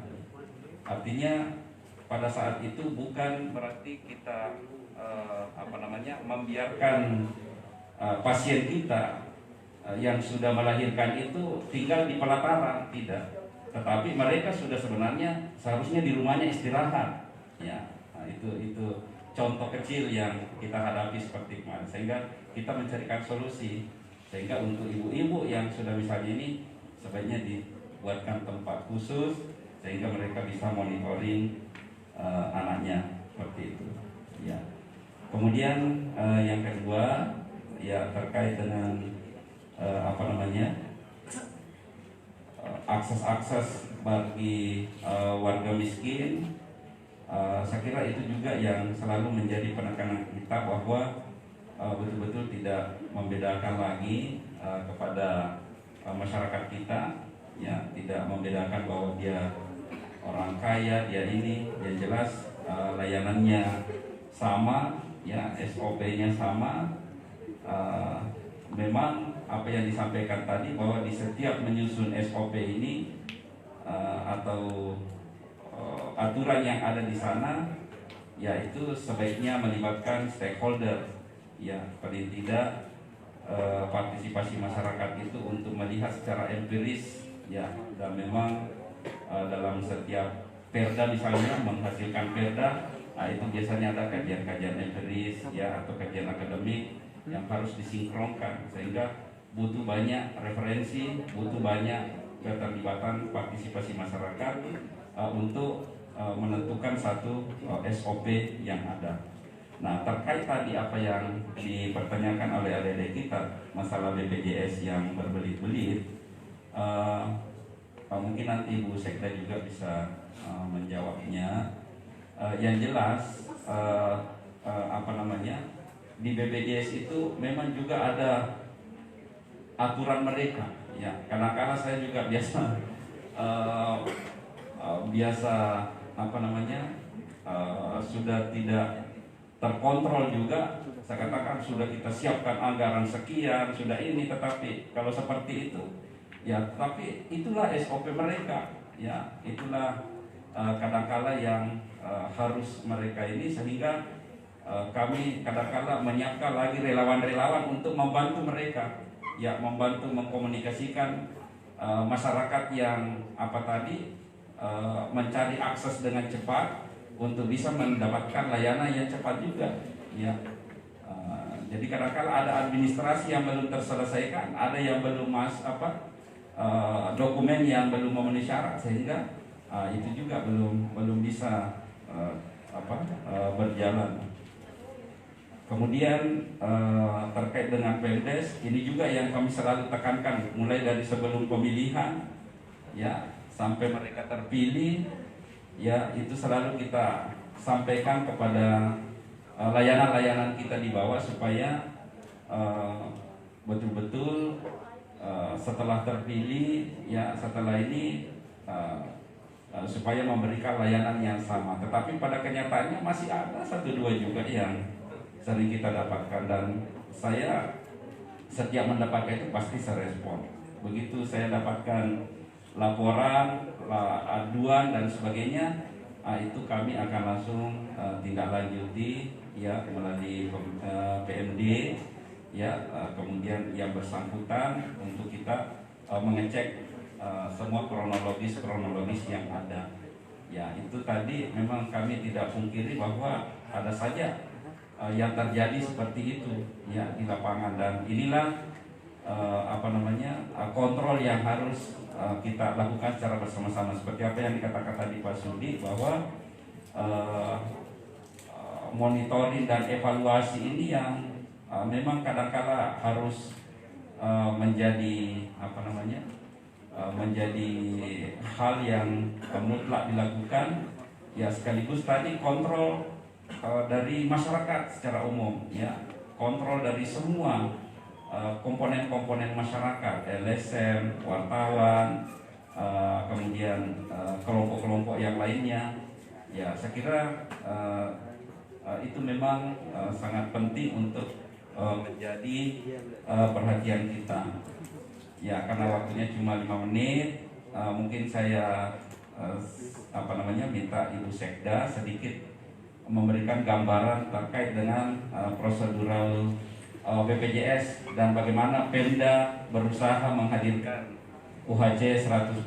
Artinya pada saat itu bukan berarti kita membiarkan pasien kita yang sudah melahirkan itu tinggal di pelataran, tidak. Tetapi mereka sudah sebenarnya seharusnya di rumahnya istirahat, ya. Itu contoh kecil yang kita hadapi seperti kemarin, sehingga kita mencarikan solusi, sehingga untuk ibu-ibu yang sudah misalnya ini sebaiknya dibuatkan tempat khusus sehingga mereka bisa monitoring anaknya, seperti itu, ya. Kemudian yang kedua, ya, terkait dengan akses bagi warga miskin. Saya kira itu juga yang selalu menjadi penekanan kita, bahwa betul-betul tidak membedakan lagi kepada masyarakat kita, ya, tidak membedakan bahwa dia orang kaya, dia ini, yang jelas layanannya sama, ya, SOP-nya sama. Memang apa yang disampaikan tadi, bahwa di setiap menyusun SOP ini atau aturan yang ada di sana, yaitu sebaiknya melibatkan stakeholder, ya, paling tidak partisipasi masyarakat itu untuk melihat secara empiris, ya. Dan memang dalam setiap perda misalnya menghasilkan perda, itu biasanya ada kajian-kajian empiris, ya, atau kajian akademik yang harus disinkronkan, sehingga butuh banyak referensi, butuh banyak keterlibatan partisipasi masyarakat untuk menentukan satu SOP yang ada. Nah, terkait tadi apa yang dipertanyakan oleh adik-adik kita, masalah BPJS yang berbelit-belit, mungkin nanti Bu Sekda juga bisa menjawabnya. Yang jelas di BPJS itu memang juga ada aturan mereka, ya. Kadang-kadang saya juga biasa sudah tidak terkontrol juga, saya katakan sudah kita siapkan anggaran sekian, sudah ini, tetapi kalau seperti itu, ya, tapi itulah SOP mereka, ya, itulah kadangkala yang harus mereka ini, sehingga kami kadangkala menyiapkan lagi relawan-relawan untuk membantu mereka, ya, membantu mengkomunikasikan masyarakat yang mencari akses dengan cepat untuk bisa mendapatkan layanan yang cepat juga, ya. Jadi kadang-kadang ada administrasi yang belum terselesaikan, ada yang belum dokumen yang belum memenuhi syarat, sehingga itu juga belum bisa berjalan. Kemudian terkait dengan Pemdes, ini juga yang kami selalu tekankan mulai dari sebelum pemilihan, ya, sampai mereka terpilih, ya, itu selalu kita sampaikan kepada layanan-layanan kita di bawah supaya betul-betul setelah terpilih, ya, setelah ini supaya memberikan layanan yang sama. Tetapi pada kenyataannya masih ada 1-2 juga yang sering kita dapatkan, dan saya setiap mendapatkan itu pasti saya respon. Begitu saya dapatkan laporan, aduan dan sebagainya, itu kami akan langsung tindak lanjuti, ya, melalui PMD, ya, kemudian yang bersangkutan untuk kita mengecek semua kronologis yang ada. Ya, itu tadi memang kami tidak pungkiri bahwa ada saja yang terjadi seperti itu, ya, di lapangan, dan inilah kontrol yang harus kita lakukan secara bersama-sama, seperti apa yang dikatakan tadi Pak Sudi, bahwa monitoring dan evaluasi ini yang memang kadang-kala harus menjadi menjadi hal yang mutlak dilakukan, ya, sekaligus tadi kontrol dari masyarakat secara umum, ya, kontrol dari semua komponen-komponen masyarakat, LSM, wartawan, kemudian kelompok-kelompok yang lainnya, ya, saya kira itu memang sangat penting untuk menjadi perhatian kita, ya, karena waktunya cuma 5 menit, mungkin saya minta Ibu Sekda sedikit memberikan gambaran terkait dengan prosedural BPJS dan bagaimana Pemda berusaha menghadirkan UHC 100%,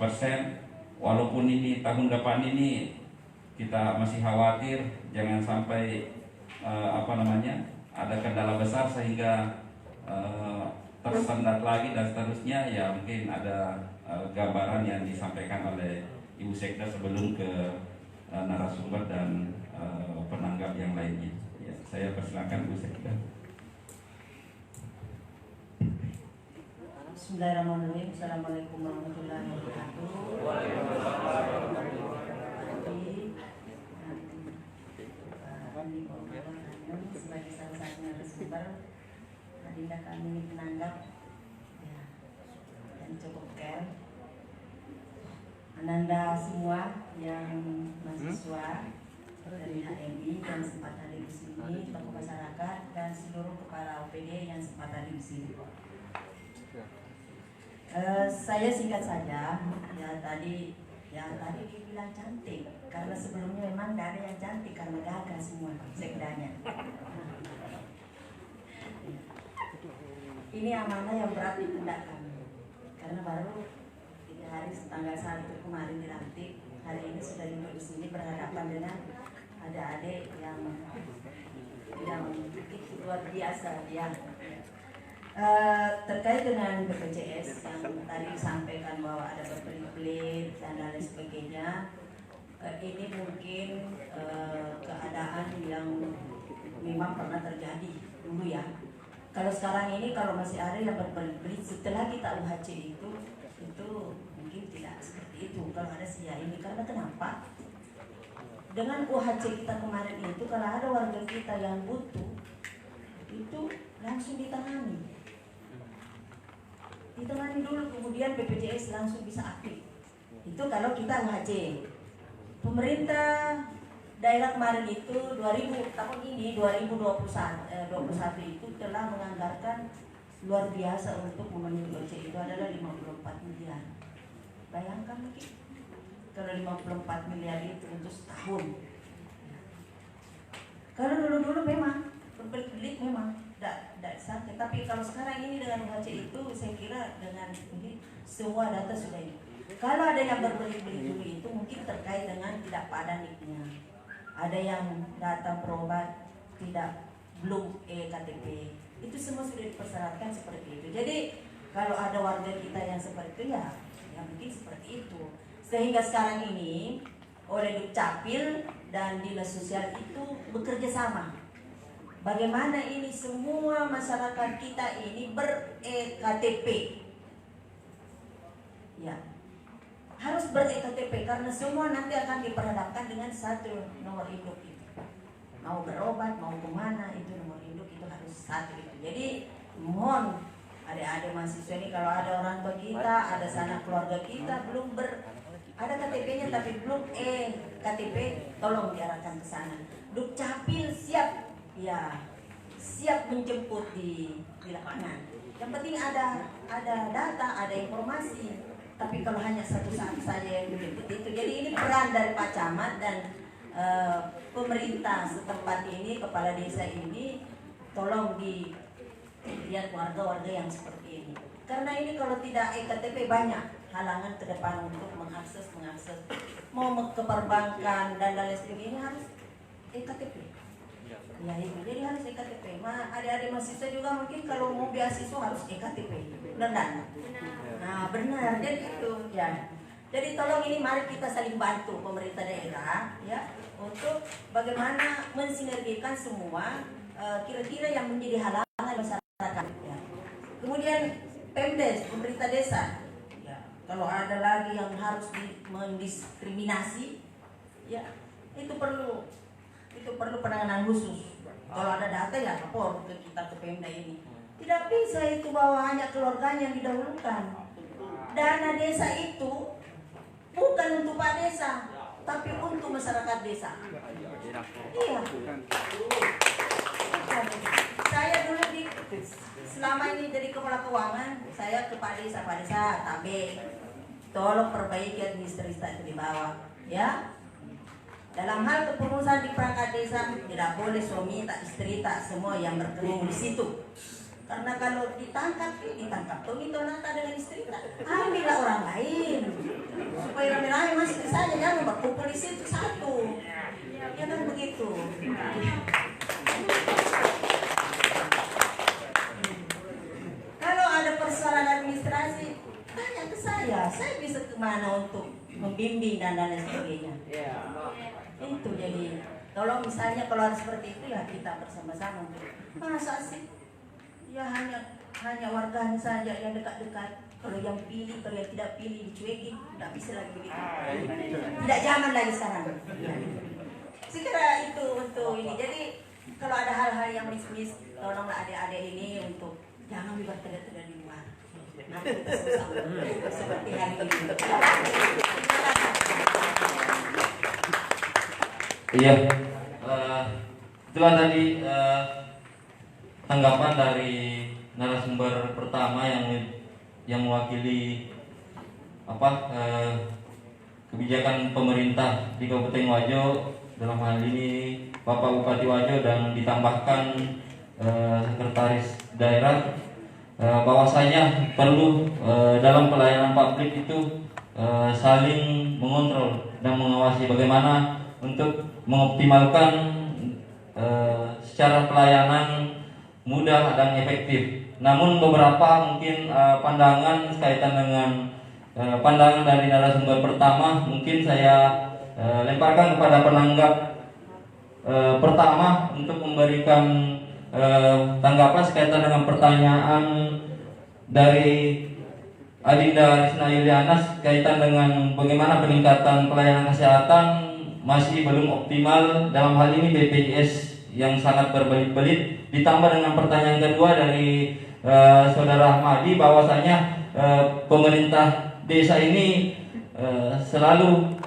walaupun ini tahun depan ini kita masih khawatir jangan sampai ada kendala besar sehingga tersendat lagi dan seterusnya, ya, mungkin ada gambaran yang disampaikan oleh Ibu Sekda sebelum ke narasumber dan penanggap yang lainnya. Ya, saya persilakan Bu Sekda. Bismillahirrahmanirrahim. Assalamualaikum warahmatullahi wabarakatuh. Sebagai salah satu narasumber, adinda kami menanggap, ya, dan cukup care. Ananda semua yang mahasiswa dari HMI yang sempat hadir di sini, tokoh masyarakat dan seluruh kepala OPD yang sempat hadir di sini. Saya singkat saja, ya, tadi dibilang cantik karena sebelumnya memang tidak ada yang cantik karena gagal semua sekdanya. Ini amanah yang berat di pundak kami karena baru 3 hari tanggal 1 kemarin dilantik, hari ini sudah duduk di sini berhadapan dengan adik-adik yang luar biasa, ya. Terkait dengan BPJS yang tadi disampaikan bahwa ada berbelit-belit dan lain sebagainya, ini mungkin keadaan yang memang pernah terjadi dulu, ya. Kalau sekarang ini kalau masih ada yang berbelit-belit setelah kita UHC itu mungkin tidak seperti itu kalau ada sia ini, karena kenapa? Dengan UHC kita kemarin itu kalau ada warga kita yang butuh itu langsung ditangani dulu, kemudian BPJS langsung bisa aktif. Itu kalau kita UHC. Pemerintah daerah kemarin itu 2000 tahun ini 2021 itu telah menganggarkan luar biasa untuk memenuhi OC itu adalah 54 miliar. Bayangkan mungkin kalau 54 miliar itu untuk setahun. Kalau dulu memang berbelit memang tidak sampai, tapi kalau sekarang ini dengan OC itu saya kira dengan ini semua data sudah ini. Kalau ada yang berbelit-belit dulu itu mungkin terkait dengan tidak padan niknya. Ada yang data berobat belum KTP, itu semua sudah dipersyaratkan seperti itu. Jadi kalau ada warga kita yang seperti itu ya mungkin seperti itu. Sehingga sekarang ini oleh Dukcapil dan Dinas Sosial itu bekerja sama. Bagaimana ini semua masyarakat kita ini ber-KTP. Ya, harus ber-KTP karena semua nanti akan diperhadapkan dengan satu nomor induk itu. Mau berobat, mau kemana, itu nomor induk itu harus satu itu. Jadi mohon adik-adik mahasiswa ini kalau ada orang tua kita, ada sanak keluarga kita belum ada KTP-nya tapi belum KTP, tolong diarahkan ke sana. Dukcapil siap menjemput di lapangan. Yang penting ada data, ada informasi. Tapi kalau hanya satu saja yang menjemput itu, jadi ini peran dari Pak Camat dan pemerintah setempat ini, kepala desa ini, tolong dilihat warga-warga yang seperti ini. Karena ini kalau tidak KTP banyak halangan ke depan untuk mengakses mau ke perbankan dan lain sebagainya harus KTP. Ya itu, jadi harus KTP. Adik-adik mahasiswa juga mungkin kalau mau beasiswa harus KTP. Benar. Nah benar, jadi itu ya. Jadi tolong ini mari kita saling bantu pemerintah daerah ya untuk bagaimana mensinergikan semua kira-kira yang menjadi halangan masyarakat. Ya. Kemudian Pemdes, pemerintah desa. Ya, kalau ada lagi yang harus mendiskriminasi, ya itu perlu penanganan khusus. Kalau ada data ya lapor ke kita ke Pemda ini. Tidak bisa itu bahwa hanya keluarganya yang didahulukan. Dana desa itu bukan untuk Pak Desa, tapi untuk masyarakat desa. Iya. Saya dulu selama ini jadi kepala keuangan, saya ke Pak Desa, tabe, tolong perbaiki administrasi di bawah, ya. Dalam hal kepengurusan di perangkat desa tidak boleh suami tak istri tak semua yang berkerumun di situ. Karena kalau ditangkap Tomito nata dengan istri tak ambillah orang lain supaya rame-rame masih saja jangan berkumpul di situ satu. Ya kan begitu. Kalau ada persoalan administrasi tanya ke saya bisa kemana untuk membimbing dan lain sebagainya. Itu jadi tolong misalnya kalau ada seperti itu ya kita bersama-sama. Masa sih ya hanya warganya saja yang dekat-dekat. Kalau yang pilih, kalau yang tidak pilih dicuekin, tidak bisa lagi begitu. Tidak zaman lagi sekarang. Saya kira itu untuk ini. Jadi kalau ada hal-hal yang mis-mis, tolonglah adik-adik ini untuk jangan berteriak-teriak di luar. Nanti kita sama-sama seperti hari ini. Iya, itulah tadi tanggapan dari narasumber pertama yang mewakili kebijakan pemerintah di Kabupaten Wajo, dalam hal ini Bapak Bupati Wajo dan ditambahkan sekretaris daerah, bahwasanya perlu dalam pelayanan publik itu saling mengontrol dan mengawasi bagaimana untuk mengoptimalkan secara pelayanan mudah dan efektif. Namun beberapa mungkin pandangan kaitan dengan pandangan dari narasumber pertama mungkin saya lemparkan kepada penanggap pertama untuk memberikan tanggapan kaitan dengan pertanyaan dari Adinda Risna Yulianas kaitan dengan bagaimana peningkatan pelayanan kesehatan masih belum optimal, dalam hal ini BPJS yang sangat berbelit-belit, ditambah dengan pertanyaan kedua dari Saudara Ahmadi bahwasanya pemerintah desa ini selalu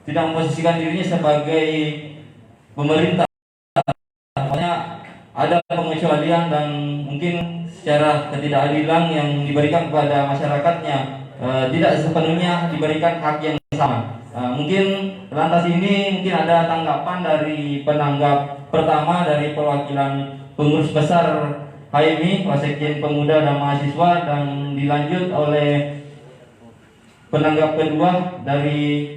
tidak memposisikan dirinya sebagai pemerintah. Pokoknya ada pengecualian dan mungkin secara ketidakadilan yang diberikan kepada masyarakatnya tidak sepenuhnya diberikan hak yang sama. Mungkin lantas ini mungkin ada tanggapan dari penanggap pertama dari perwakilan pengurus besar HMI, Wasekjen Pemuda dan Mahasiswa, dan dilanjut oleh penanggap kedua dari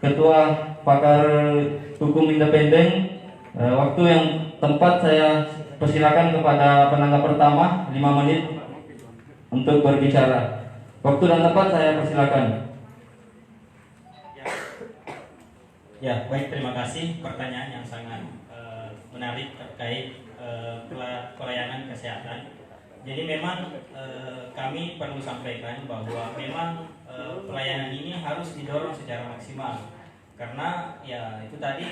Ketua Pakar Hukum Independen. Waktu yang tempat saya persilakan kepada penanggap pertama 5 menit untuk berbicara. Waktu dan tempat saya persilakan. Ya, baik, terima kasih. Pertanyaan yang sangat menarik terkait pelayanan kesehatan. Jadi memang kami perlu sampaikan bahwa memang pelayanan ini harus didorong secara maksimal, karena ya itu tadi